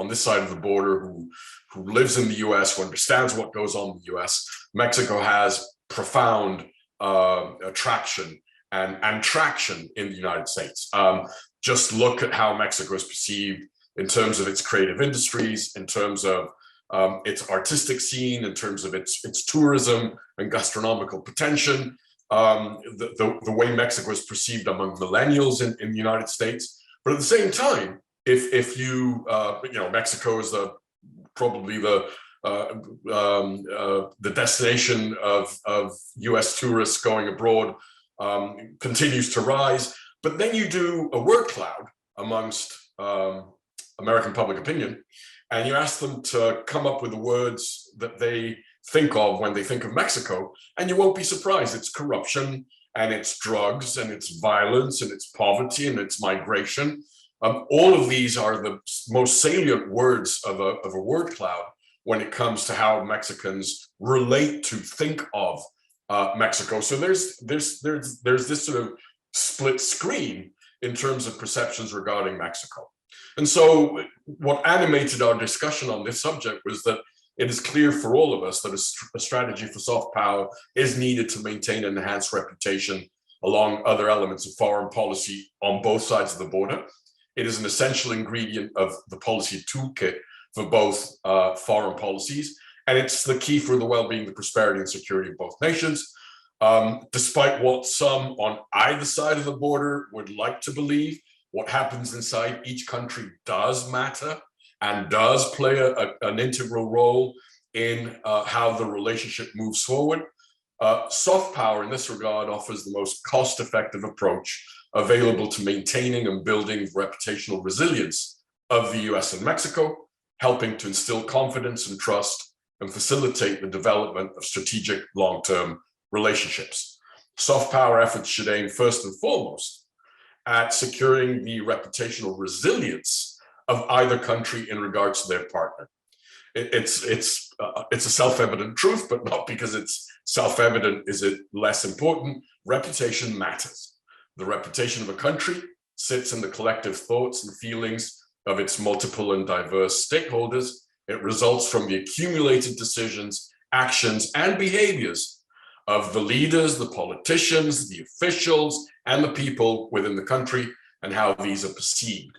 this side of the border, who lives in the US, who understands what goes on in the US, Mexico has profound attraction and traction in the United States. Just look at how Mexico is perceived in terms of its creative industries, in terms of its artistic scene, in terms of its tourism and gastronomical potential, the way Mexico is perceived among millennials in the United States. But at the same time, if you know, Mexico is probably the destination of US tourists going abroad, continues to rise. But then you do a word cloud amongst American public opinion, and you ask them to come up with the words that they think of when they think of Mexico, and you won't be surprised. It's corruption, and it's drugs, and it's violence, and it's poverty, and it's migration. All of these are the most salient words of a word cloud when it comes to how Mexicans relate to, think of Mexico. So there's this sort of split screen in terms of perceptions regarding Mexico. And so what animated our discussion on this subject was that it is clear for all of us that a strategy for soft power is needed to maintain an enhanced reputation along other elements of foreign policy on both sides of the border. It is an essential ingredient of the policy toolkit for both foreign policies, and it's the key for the well-being, the prosperity, and security of both nations. Despite what some on either side of the border would like to believe, what happens inside each country does matter and does play an integral role in how the relationship moves forward. Soft power in this regard offers the most cost-effective approach available to maintaining and building the reputational resilience of the US and Mexico, helping to instill confidence and trust and facilitate the development of strategic long-term relationships. Soft power efforts should aim first and foremost at securing the reputational resilience of either country in regards to their partner. It's a self-evident truth, but not because it's self-evident is it less important. Reputation matters. The reputation of a country sits in the collective thoughts and feelings of its multiple and diverse stakeholders. It results from the accumulated decisions, actions, and behaviors of the leaders, the politicians, the officials, and the people within the country, and how these are perceived.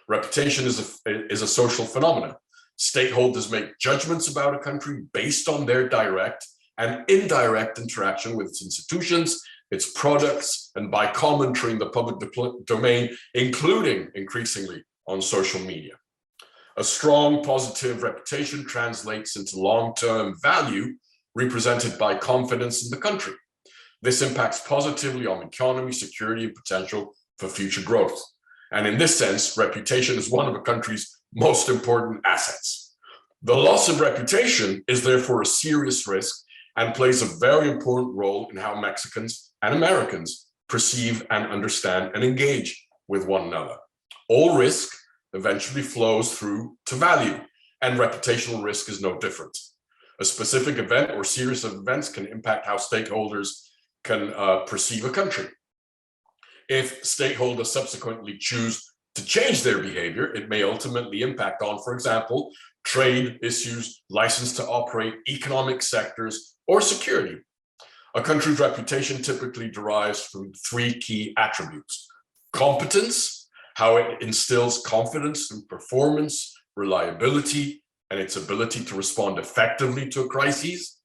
Reputation is a social phenomenon. Stakeholders make judgments about a country based on their direct and indirect interaction with its institutions, its products, and by commentary in the public domain, including increasingly on social media. A strong positive reputation translates into long-term value represented by confidence in the country. This impacts positively on economy, security, and potential for future growth. And in this sense, reputation is one of a country's most important assets. The loss of reputation is therefore a serious risk and plays a very important role in how Mexicans and Americans perceive and understand and engage with one another. All risk eventually flows through to value, and reputational risk is no different. A specific event or series of events can impact how stakeholders can perceive a country. If stakeholders subsequently choose to change their behavior, it may ultimately impact on, for example, trade issues, license to operate, economic sectors, or security. A country's reputation typically derives from three key attributes: competence, how it instills confidence in performance, reliability, and its ability to respond effectively to a crisis;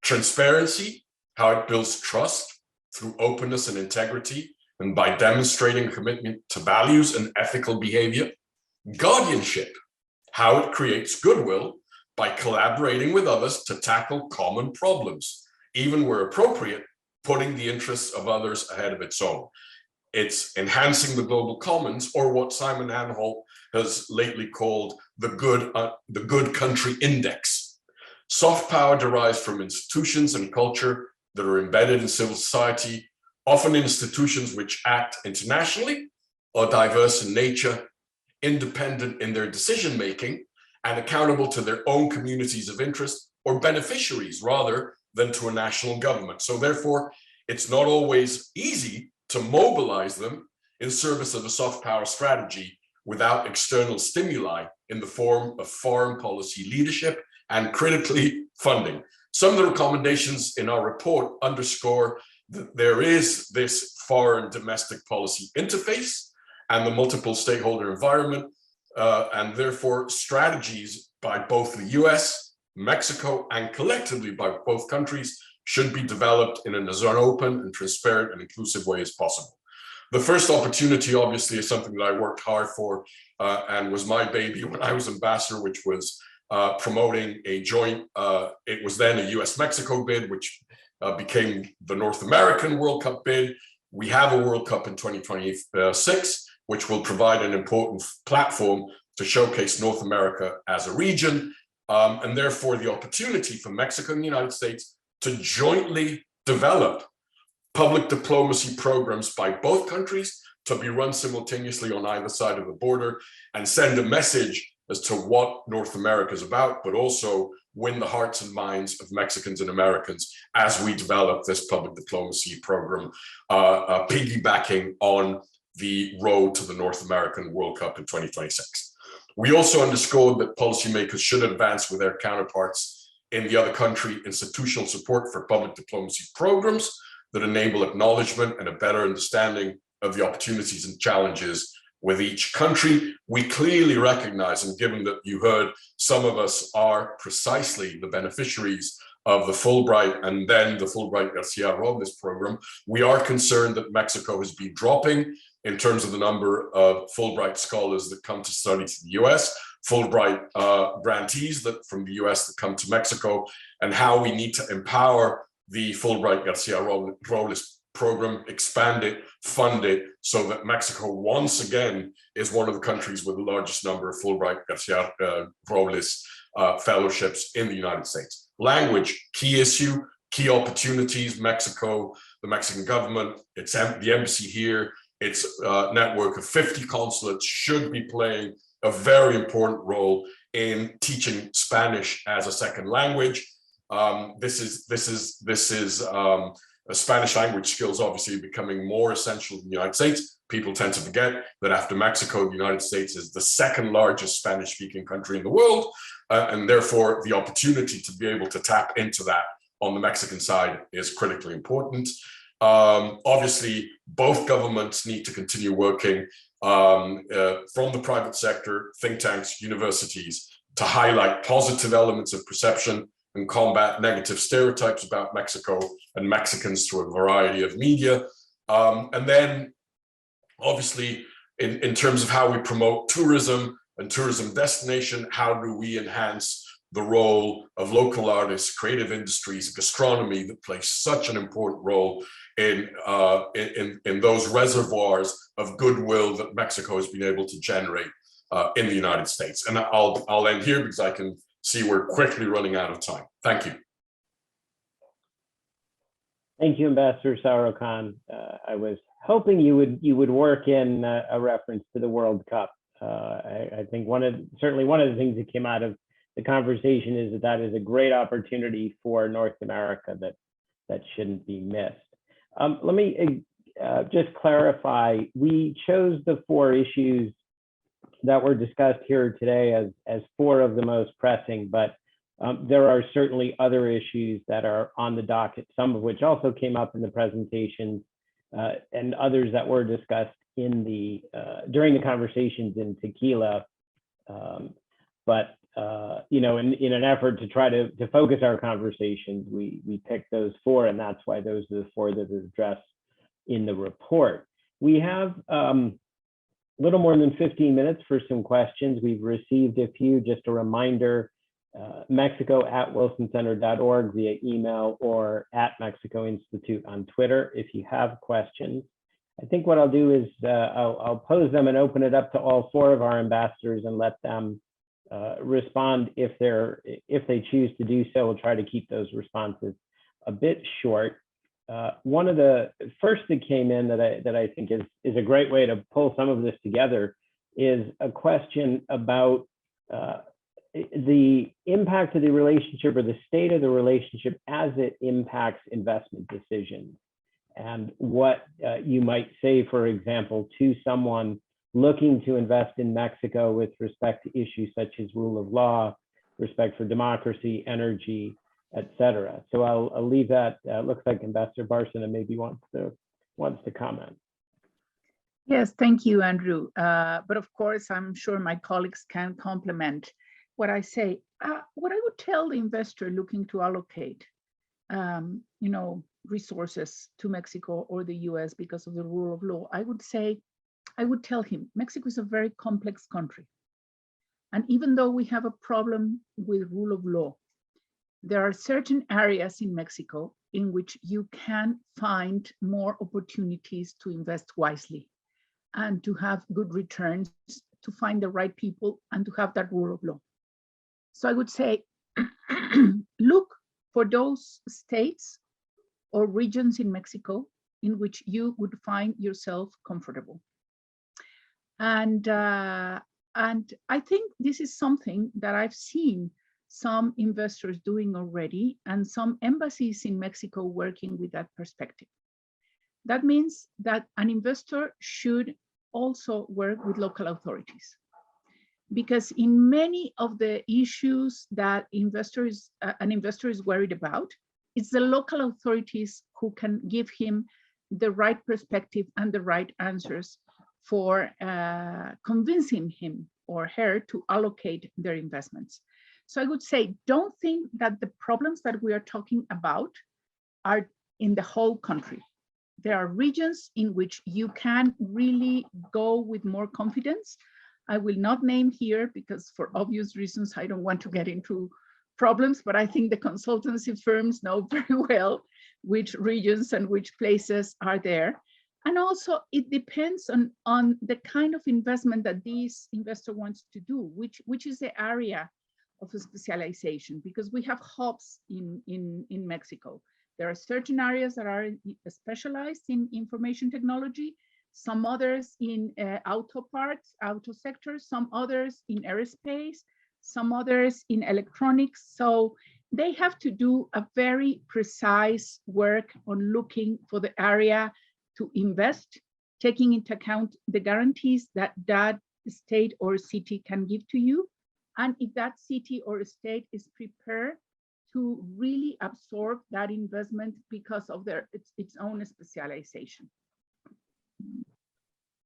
transparency, how it builds trust through openness and integrity, and by demonstrating a commitment to values and ethical behavior; guardianship, how it creates goodwill by collaborating with others to tackle common problems, even where appropriate, putting the interests of others ahead of its own. It's enhancing the global commons, or what Simon Anholt has lately called the good country index. Soft power derives from institutions and culture that are embedded in civil society, often institutions which act internationally, are diverse in nature, independent in their decision-making, and accountable to their own communities of interest or beneficiaries rather than to a national government. So therefore, it's not always easy to mobilize them in service of a soft power strategy without external stimuli in the form of foreign policy leadership and, critically, funding. Some of the recommendations in our report underscore that there is this foreign domestic policy interface and the multiple stakeholder environment, and therefore strategies by both the US, Mexico, and collectively by both countries should be developed in as open and transparent and inclusive way as possible. The first opportunity, obviously, is something that I worked hard for and was my baby when I was ambassador, which was promoting a joint, it was then a US-Mexico bid, which became the North American World Cup bid. We have a World Cup in 2026, which will provide an important platform to showcase North America as a region, and therefore the opportunity for Mexico and the United States to jointly develop public diplomacy programs by both countries to be run simultaneously on either side of the border and send a message as to what North America is about, but also win the hearts and minds of Mexicans and Americans as we develop this public diplomacy program, piggybacking on the road to the North American World Cup in 2026. We also underscored that policymakers should advance with their counterparts in the other country institutional support for public diplomacy programs that enable acknowledgement and a better understanding of the opportunities and challenges with each country. We clearly recognize, and given that you heard some of us are precisely the beneficiaries of the Fulbright and then the Fulbright Garcia Robles program, we are concerned that Mexico has been dropping in terms of the number of Fulbright scholars that come to study to the US, Fulbright grantees that from the US that come to Mexico, and how we need to empower the Fulbright Garcia Robles program, expand it, fund it, so that Mexico once again is one of the countries with the largest number of Fulbright Garcia Robles fellowships in the United States. Language, key issue, key opportunities. Mexico, the Mexican government, it's the embassy here, its network of 50 consulates should be playing a very important role in teaching Spanish as a second language. Spanish language skills obviously becoming more essential in the United States. People tend to forget that after Mexico, the United States is the second largest Spanish-speaking country in the world, and therefore the opportunity to be able to tap into that on the Mexican side is critically important. Obviously, both governments need to continue working from the private sector, think tanks, universities, to highlight positive elements of perception and combat negative stereotypes about Mexico and Mexicans through a variety of media. And then, obviously, in terms of how we promote tourism, and tourism destination? How do we enhance the role of local artists, creative industries, gastronomy that plays such an important role in those reservoirs of goodwill that Mexico has been able to generate in the United States? And I'll end here because I can see we're quickly running out of time. Thank you. Thank you, Ambassador Sarukhán. I was hoping you would work in a reference to the World Cup. I think certainly one of the things that came out of the conversation is that is a great opportunity for North America that shouldn't be missed. Let me just clarify. We chose the 4 issues that were discussed here today as 4 of the most pressing, but there are certainly other issues that are on the docket, some of which also came up in the presentation, and others that were discussed in the during the conversations in Tequila. But you know, in an effort to try to focus our conversations, we picked those 4, and that's why those are the 4 that are addressed in the report. We have a little more than 15 minutes for some questions. We've received a few. Just a reminder, mexico@wilsoncenter.org via email, or @Mexico Institute on Twitter if you have questions. I think what I'll do is I'll pose them and open it up to all 4 of our ambassadors and let them respond if they choose to do so. We'll try to keep those responses a bit short. One of the first that came in that I think is a great way to pull some of this together is a question about the impact of the relationship, or the state of the relationship as it impacts investment decisions, and what you might say, for example, to someone looking to invest in Mexico with respect to issues such as rule of law, respect for democracy, energy, etc. So I'll leave that. Looks like Ambassador Bárcena maybe wants to comment. Yes, thank you, Andrew. But of course, I'm sure my colleagues can complement what I say. What I would tell the investor looking to allocate, you know, resources to Mexico or the US because of the rule of law, I would tell him, Mexico is a very complex country. And even though we have a problem with rule of law, there are certain areas in Mexico in which you can find more opportunities to invest wisely and to have good returns, to find the right people, and to have that rule of law. So I would say, look for those states or regions in Mexico in which you would find yourself comfortable. And I think this is something that I've seen some investors doing already, and some embassies in Mexico working with that perspective. That means that an investor should also work with local authorities, because in many of the issues that an investor is worried about, it's the local authorities who can give him the right perspective and the right answers for convincing him or her to allocate their investments. So I would say, don't think that the problems that we are talking about are in the whole country. There are regions in which you can really go with more confidence. I will not name here because for obvious reasons, I don't want to get into problems, but I think the consultancy firms know very well which regions and which places are there. And also it depends on the kind of investment that this investor wants to do, which is the area of specialization, because we have hubs in Mexico. There are certain areas that are specialized in information technology, some others in auto parts, auto sector, some others in aerospace, some others in electronics. So they have to do a very precise work on looking for the area to invest, taking into account the guarantees that that state or city can give to you. And if that city or state is prepared to really absorb that investment because of its own specialization.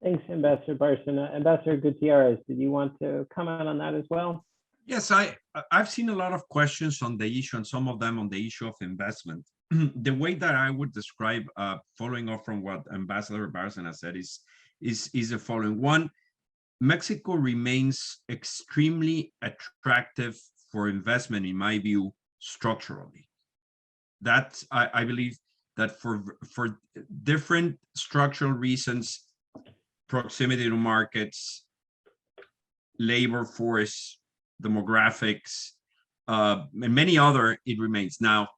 Thanks, Ambassador Bárcena. Ambassador Gutierrez, did you want to comment on that as well? Yes, I've seen a lot of questions on the issue, and some of them on the issue of investment. The way that I would describe, following up from what Ambassador Bárcena said, is the following. One, Mexico remains extremely attractive for investment, in my view, structurally. That I believe that for different structural reasons, proximity to markets, labor force, demographics, and many other, it remains. Now,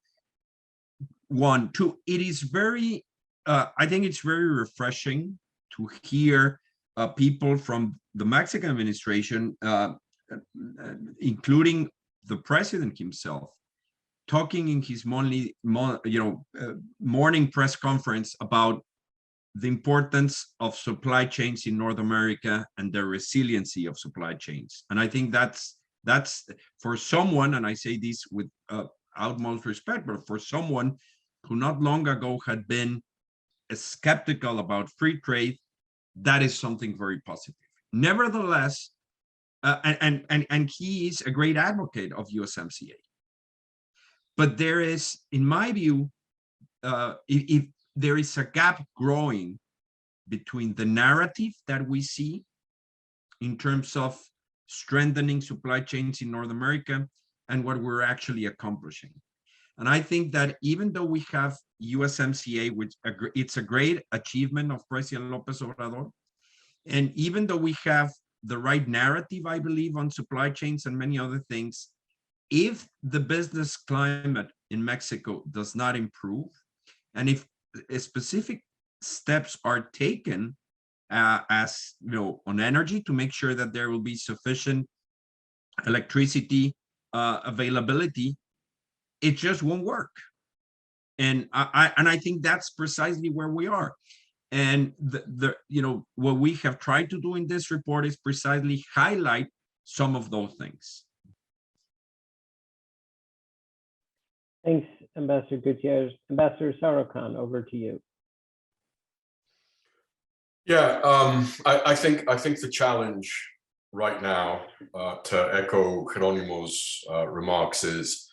one, two, it is very, I think it's very refreshing to hear people from the Mexican administration, including the president himself, talking in his morning press conference about the importance of supply chains in North America and the resiliency of supply chains. And I think that's for someone, and I say this with utmost respect, but for someone who not long ago had been skeptical about free trade, that is something very positive. Nevertheless, and he is a great advocate of USMCA. But there is, in my view, if there is a gap growing between the narrative that we see in terms of strengthening supply chains in North America and what we're actually accomplishing. And I think that even though we have USMCA, which it's a great achievement of President López Obrador, and even though we have the right narrative, I believe, on supply chains and many other things, if the business climate in Mexico does not improve, and if specific steps are taken as on energy to make sure that there will be sufficient electricity availability, it just won't work. And I think that's precisely where we are. And what we have tried to do in this report is precisely highlight some of those things. Thanks, Ambassador Gutierrez. Ambassador Sarukhán, over to you. Yeah, I think the challenge right now, to echo Geronimo's remarks, is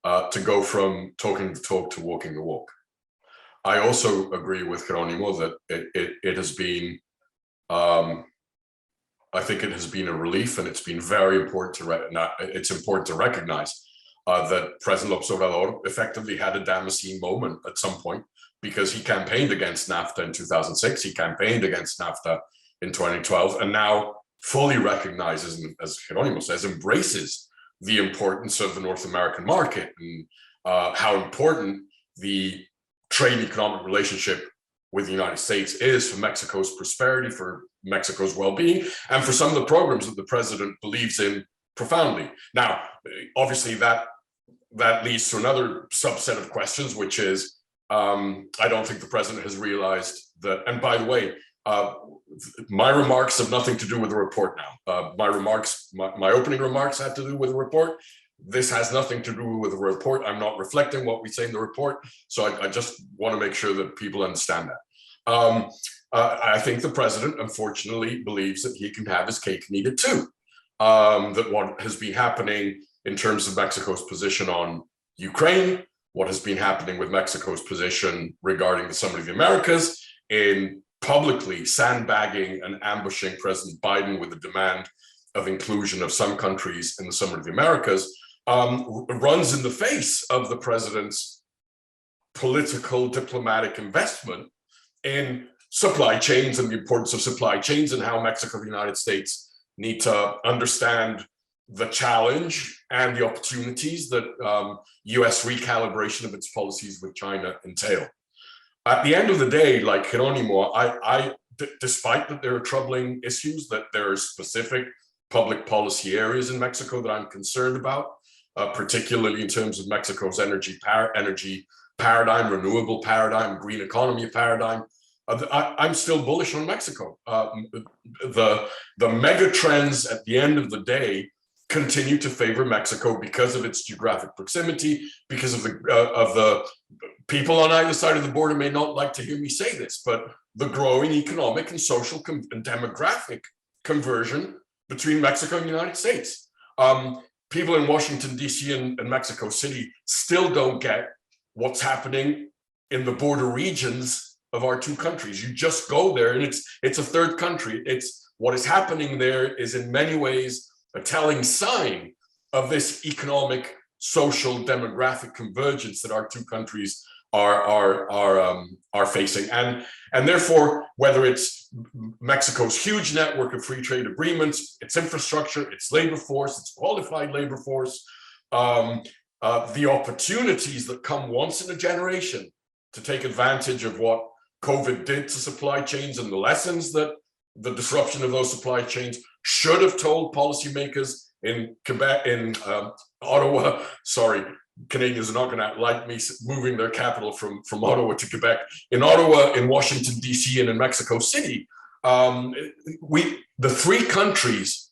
to go from talking the talk to walking the walk. I also agree with Geronimo that it has been, I think it has been a relief, and it's been very important to recognize that President López Obrador effectively had a Damascene moment at some point, because he campaigned against NAFTA in 2006, he campaigned against NAFTA in 2012, and now fully recognizes, and as Geronimo says, embraces the importance of the North American market and how important the trade economic relationship with the United States is for Mexico's prosperity, for Mexico's well-being, and for some of the programs that the president believes in profoundly. Now, obviously that leads to another subset of questions, which is, I don't think the president has realized that, and by the way, my remarks have nothing to do with the report now. My opening remarks have to do with the report. This has nothing to do with the report. I'm not reflecting what we say in the report. So I just want to make sure that people understand that. I think the president, unfortunately, believes that he can have his cake and eat it too. That what has been happening in terms of Mexico's position on Ukraine, what has been happening with Mexico's position regarding the Summit of the Americas, in publicly sandbagging and ambushing President Biden with the demand of inclusion of some countries in the Summit of the Americas, runs in the face of the president's political diplomatic investment in supply chains and the importance of supply chains, and how Mexico and the United States need to understand the challenge and the opportunities that US recalibration of its policies with China entail. At the end of the day, like Geronimo, despite that there are troubling issues, that there are specific public policy areas in Mexico that I'm concerned about, particularly in terms of Mexico's energy paradigm, renewable paradigm, green economy paradigm, I'm still bullish on Mexico. The mega trends at the end of the day continue to favor Mexico because of its geographic proximity, because of the people on either side of the border may not like to hear me say this, but the growing economic and social and demographic conversion between Mexico and the United States. People in Washington, D.C. and Mexico City still don't get what's happening in the border regions of our two countries. You just go there and it's a third country. It's what is happening there is in many ways a telling sign of this economic, social, demographic convergence that our two countries are facing. And therefore, whether it's Mexico's huge network of free trade agreements, its infrastructure, its labor force, its qualified labor force, the opportunities that come once in a generation to take advantage of what COVID did to supply chains and the lessons that the disruption of those supply chains should have told policymakers in Quebec, in Ottawa. Sorry, Canadians are not going to like me moving their capital from Ottawa to Quebec. In Ottawa, in Washington, DC, and in Mexico City, the three countries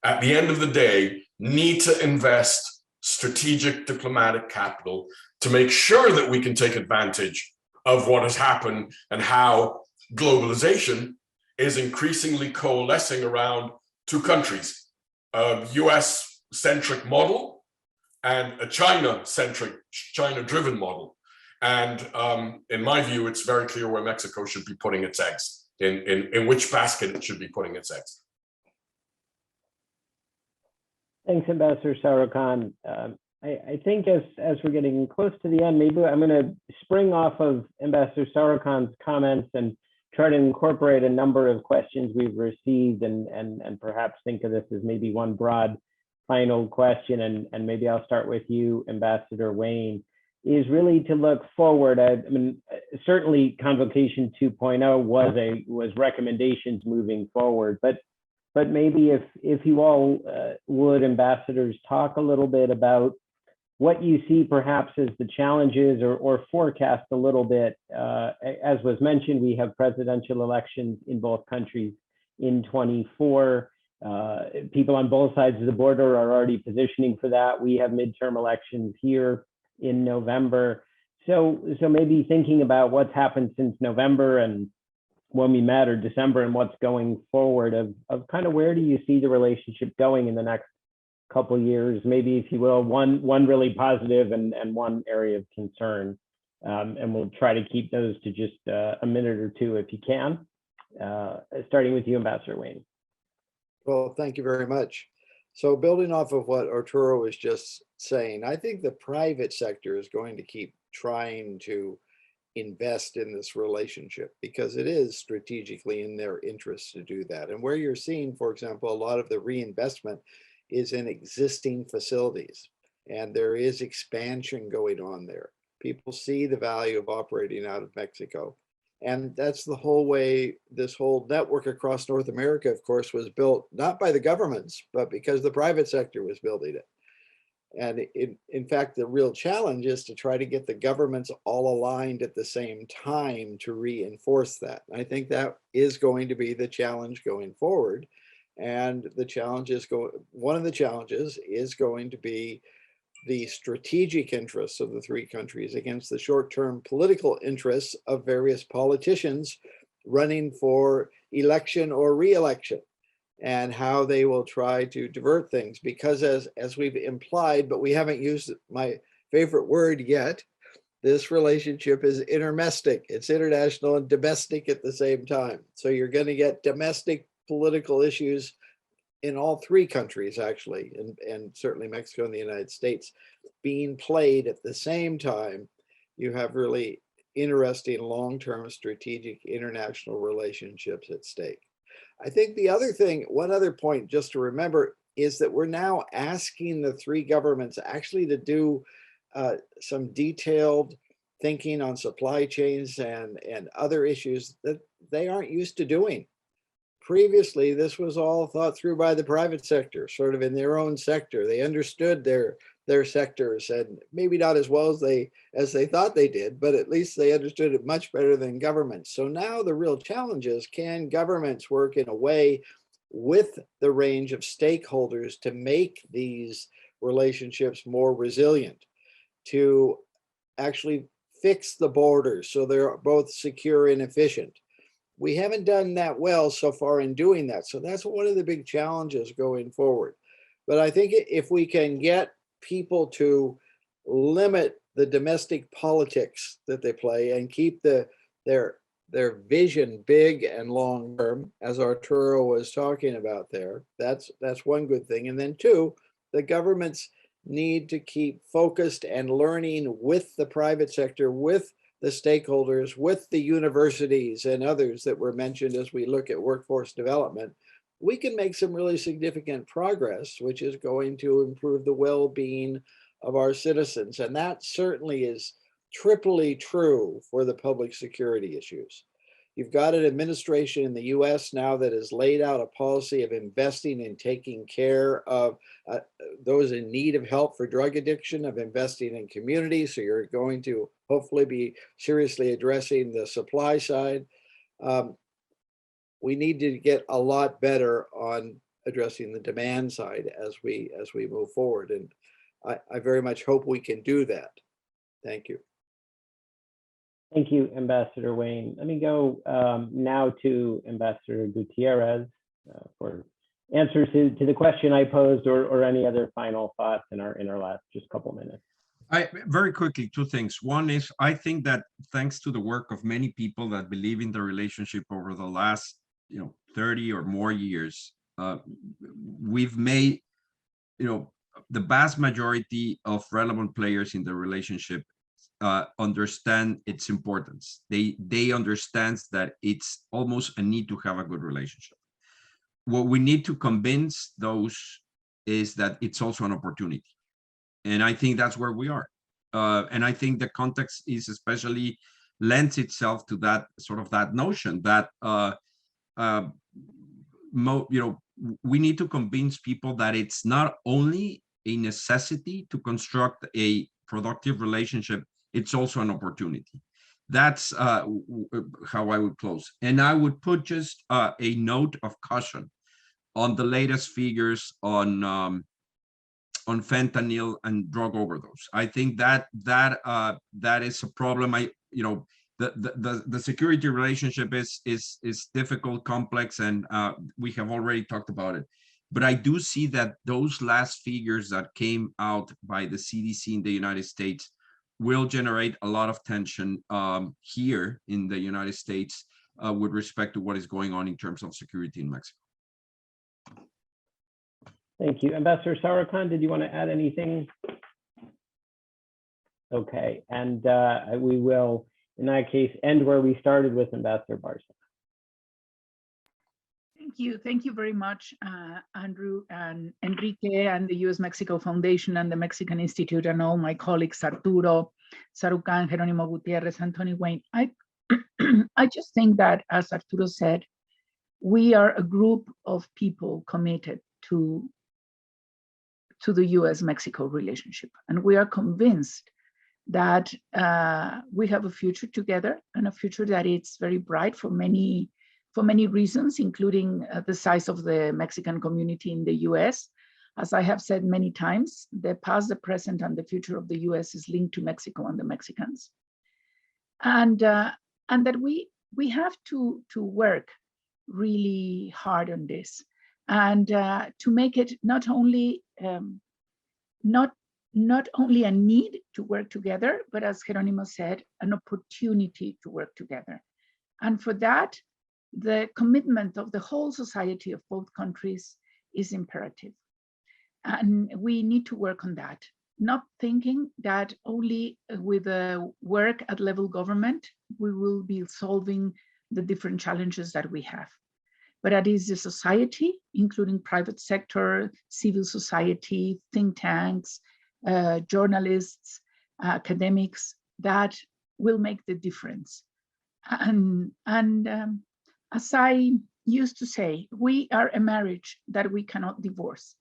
at the end of the day need to invest strategic diplomatic capital to make sure that we can take advantage of what has happened and how globalization is increasingly coalescing around two countries, a US-centric model and a China-centric, China-driven model. And in my view, it's very clear where Mexico should be putting its eggs, in which basket it should be putting its eggs. Thanks, Ambassador Sarukhán. I think as we're getting close to the end, maybe I'm going to spring off of Ambassador Sarukhán's comments and try to incorporate a number of questions we've received and perhaps think of this as maybe one broad final question. And maybe I'll start with you, Ambassador Wayne, is really to look forward. I mean, certainly Convocation 2.0 was recommendations moving forward, but maybe if you all would, ambassadors, talk a little bit about what you see perhaps as the challenges or forecast a little bit. As was mentioned, we have presidential elections in both countries in 24. People on both sides of the border are already positioning for that. We have midterm elections here in November. So maybe thinking about what's happened since November and when we met, or December, and what's going forward of kind of where do you see the relationship going in the next couple of years, maybe, if you will, one really positive and one area of concern. And we'll try to keep those to just a minute or two if you can. Starting with you, Ambassador Wayne. Well, thank you very much. So building off of what Arturo was just saying, I think the private sector is going to keep trying to invest in this relationship because it is strategically in their interest to do that. And where you're seeing, for example, a lot of the reinvestment is in existing facilities, and there is expansion going on there. People see the value of operating out of Mexico. And that's the whole way this whole network across North America, of course, was built, not by the governments, but because the private sector was building it. And in fact, the real challenge is to try to get the governments all aligned at the same time to reinforce that. And I think that is going to be the challenge going forward. And the challenge is one of the challenges is going to be the strategic interests of the three countries against the short-term political interests of various politicians running for election or re-election, and how they will try to divert things. Because as we've implied, but we haven't used my favorite word yet, this relationship is intermestic. It's international and domestic at the same time. So you're going to get domestic political issues in all three countries, actually, and certainly Mexico and the United States being played at the same time. You have really interesting long-term strategic international relationships at stake. I think the other thing, one other point just to remember, is that we're now asking the three governments actually to do some detailed thinking on supply chains and other issues that they aren't used to doing. Previously, this was all thought through by the private sector, sort of in their own sector. They understood their sectors, and maybe not as well as they thought they did, but at least they understood it much better than governments. So now the real challenge is, can governments work in a way with the range of stakeholders to make these relationships more resilient, to actually fix the borders so they're both secure and efficient? We haven't done that well so far in doing that. So that's one of the big challenges going forward. But I think if we can get people to limit the domestic politics that they play and keep their their vision big and long term, as Arturo was talking about there. That's one good thing. And then two, the governments need to keep focused and learning with the private sector, with the stakeholders, with the universities and others that were mentioned as we look at workforce development. We can make some really significant progress, which is going to improve the well-being of our citizens. And that certainly is triply true for the public security issues. You've got an administration in the US now that has laid out a policy of investing in taking care of those in need of help for drug addiction, of investing in communities. So you're going to hopefully be seriously addressing the supply side. We need to get a lot better on addressing the demand side as we move forward. And I very much hope we can do that. Thank you. Thank you, Ambassador Wayne. Let me go now to Ambassador Gutierrez for answers to the question I posed, or any other final thoughts in our last just couple minutes. Very quickly, two things. One is, I think that thanks to the work of many people that believe in the relationship over the last 30 or more years, we've made the vast majority of relevant players in the relationship understand its importance. They understand that it's almost a need to have a good relationship. What we need to convince those is that it's also an opportunity. And I think that's where we are. And I think the context is especially lends itself to that sort of that notion that we need to convince people that it's not only a necessity to construct a productive relationship, it's also an opportunity. That's how I would close. And I would put just a note of caution on the latest figures on fentanyl and drug overdose. I think that is a problem. The security relationship is difficult, complex, and we have already talked about it. But I do see that those last figures that came out by the CDC in the United States will generate a lot of tension here in the United States with respect to what is going on in terms of security in Mexico. Thank you. Ambassador Sarukhán, did you want to add anything? Okay, and we will, in that case, end where we started with Ambassador Bárcena. Thank you very much, Andrew and Enrique and the U.S.-Mexico Foundation and the Mexican Institute and all my colleagues, Arturo Sarukhán, Gerónimo Gutiérrez, Anthony Wayne. I just think that, as Arturo said, we are a group of people committed to the U.S.-Mexico relationship, and we are convinced that we have a future together, and a future that is very bright for many reasons, including the size of the Mexican community in the US. As I have said many times, the past, the present, and the future of the US is linked to Mexico and the Mexicans. And that we have to work really hard on this, and to make it not only a need to work together, but as Geronimo said, an opportunity to work together. And for that, the commitment of the whole society of both countries is imperative. And we need to work on that, not thinking that only with work at level government, we will be solving the different challenges that we have. But that is the society, including private sector, civil society, think tanks, journalists, academics, that will make the difference. And as I used to say, we are a marriage that we cannot divorce.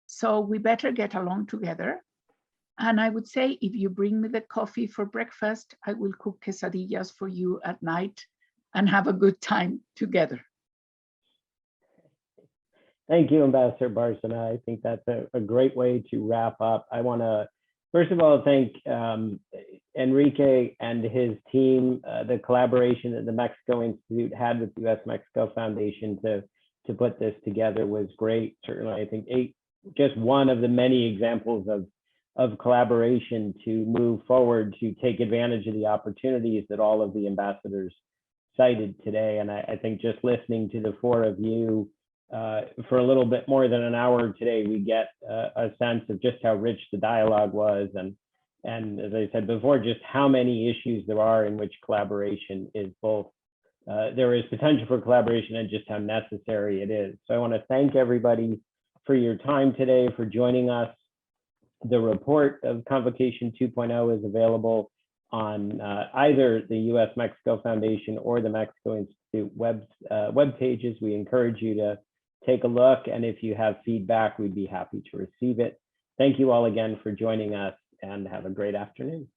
So we better get along together. And I would say, if you bring me the coffee for breakfast, I will cook quesadillas for you at night and have a good time together. Thank you, Ambassador Bárcena. I think that's a great way to wrap up. I want to, first of all, thank Enrique and his team. The collaboration that the Mexico Institute had with the U.S.-Mexico Foundation to put this together was great. Certainly, I think just one of the many examples of collaboration to move forward, to take advantage of the opportunities that all of the ambassadors cited today. And I think just listening to the four of you for a little bit more than an hour today, we get a sense of just how rich the dialogue was. And as I said before, just how many issues there are in which collaboration is both, there is potential for collaboration and just how necessary it is. So I want to thank everybody for your time today, for joining us. The report of Convocation 2.0 is available on either the U.S.-Mexico Foundation or the Mexico Institute web pages. We encourage you to take a look, and if you have feedback, we'd be happy to receive it. Thank you all again for joining us, and have a great afternoon.